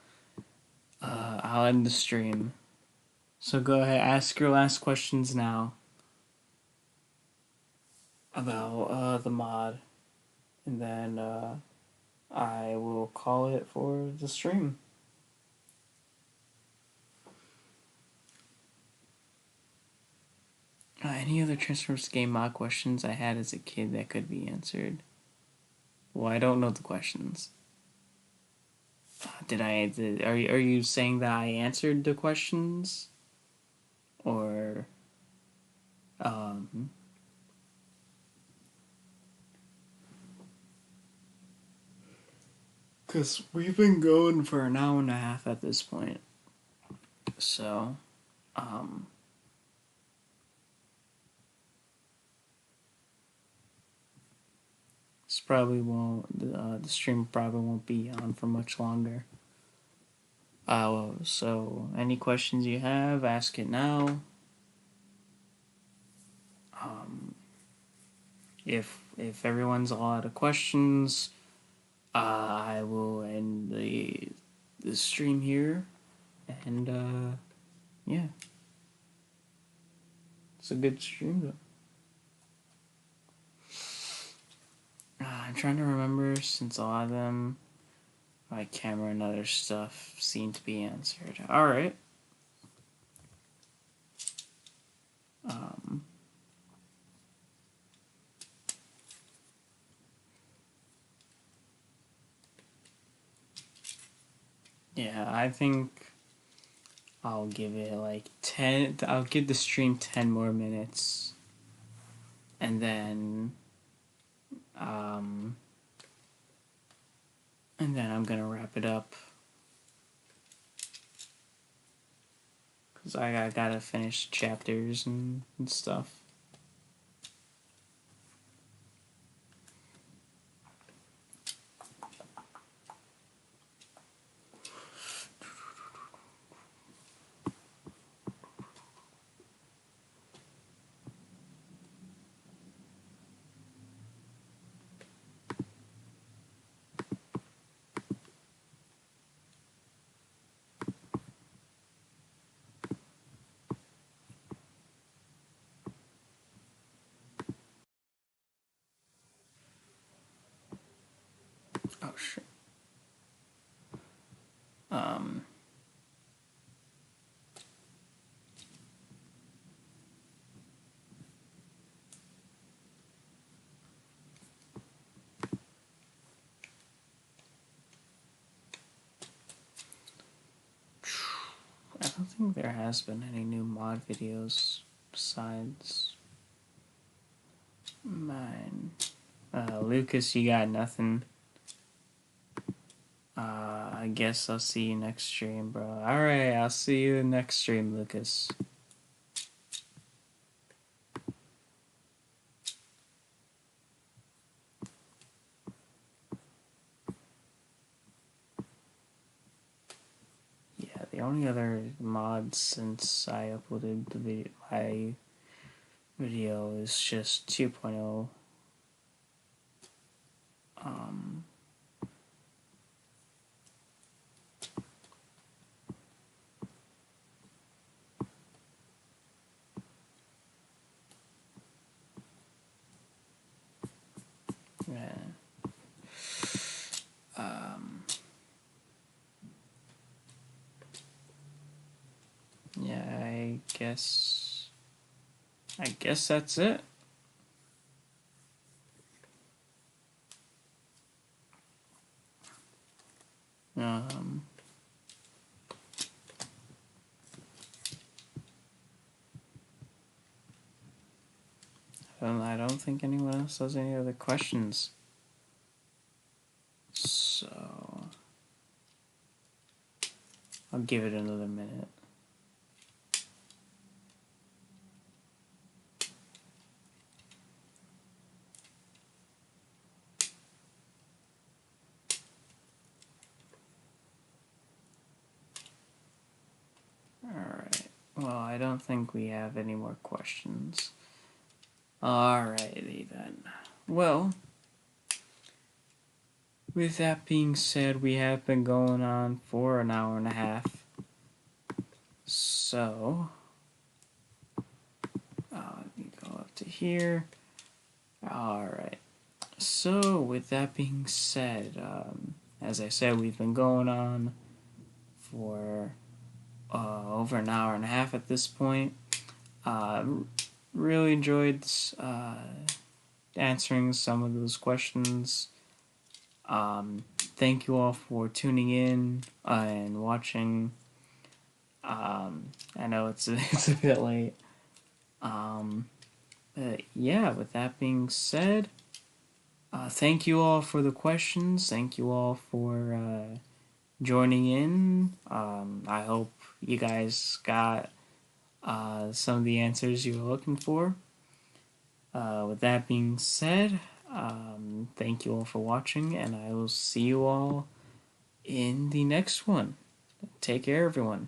end the stream. So go ahead, ask your last questions now about the mod, and then I will call it for the stream. Any other Transformers game mod questions I had as a kid that could be answered? Well, I don't know the questions. Are you saying that I answered the questions, or um? Because we've been going for an hour and a half at this point, so um. This probably won't. The stream probably won't be on for much longer. So any questions you have, ask it now. Um, if everyone's all out of questions, I will end the stream here, and yeah, it's a good stream though. I'm trying to remember since a lot of them, like camera and other stuff, seem to be answered. All right. Um, yeah, I think I'll give it like 10. I'll give the stream 10 more minutes. And um, then I'm gonna wrap it up. Because I gotta finish chapters and stuff. Oh, shit. Um, I don't think there has been any new mod videos besides mine. Lucas, you got nothing. I guess I'll see you next stream, bro. Alright, I'll see you next stream, Lucas. Yeah, the only other mod since I uploaded my video is just 2.0. Um, yeah. Um, yeah, I guess that's it. Um, I don't think anyone else has any other questions. So I'll give it another minute. I don't think we have any more questions. Alrighty then. Well, with that being said, we have been going on for an hour and a half. So, let me go up to here. Alright. So, with that being said, as I said, we've been going on for over an hour and a half at this point. Really enjoyed answering some of those questions. Thank you all for tuning in and watching. I know it's it's a bit late. But yeah, with that being said, thank you all for the questions. Thank you all for joining in. I hope you guys got some of the answers you were looking for. With that being said, thank you all for watching, and I will see you all in the next one. Take care, everyone.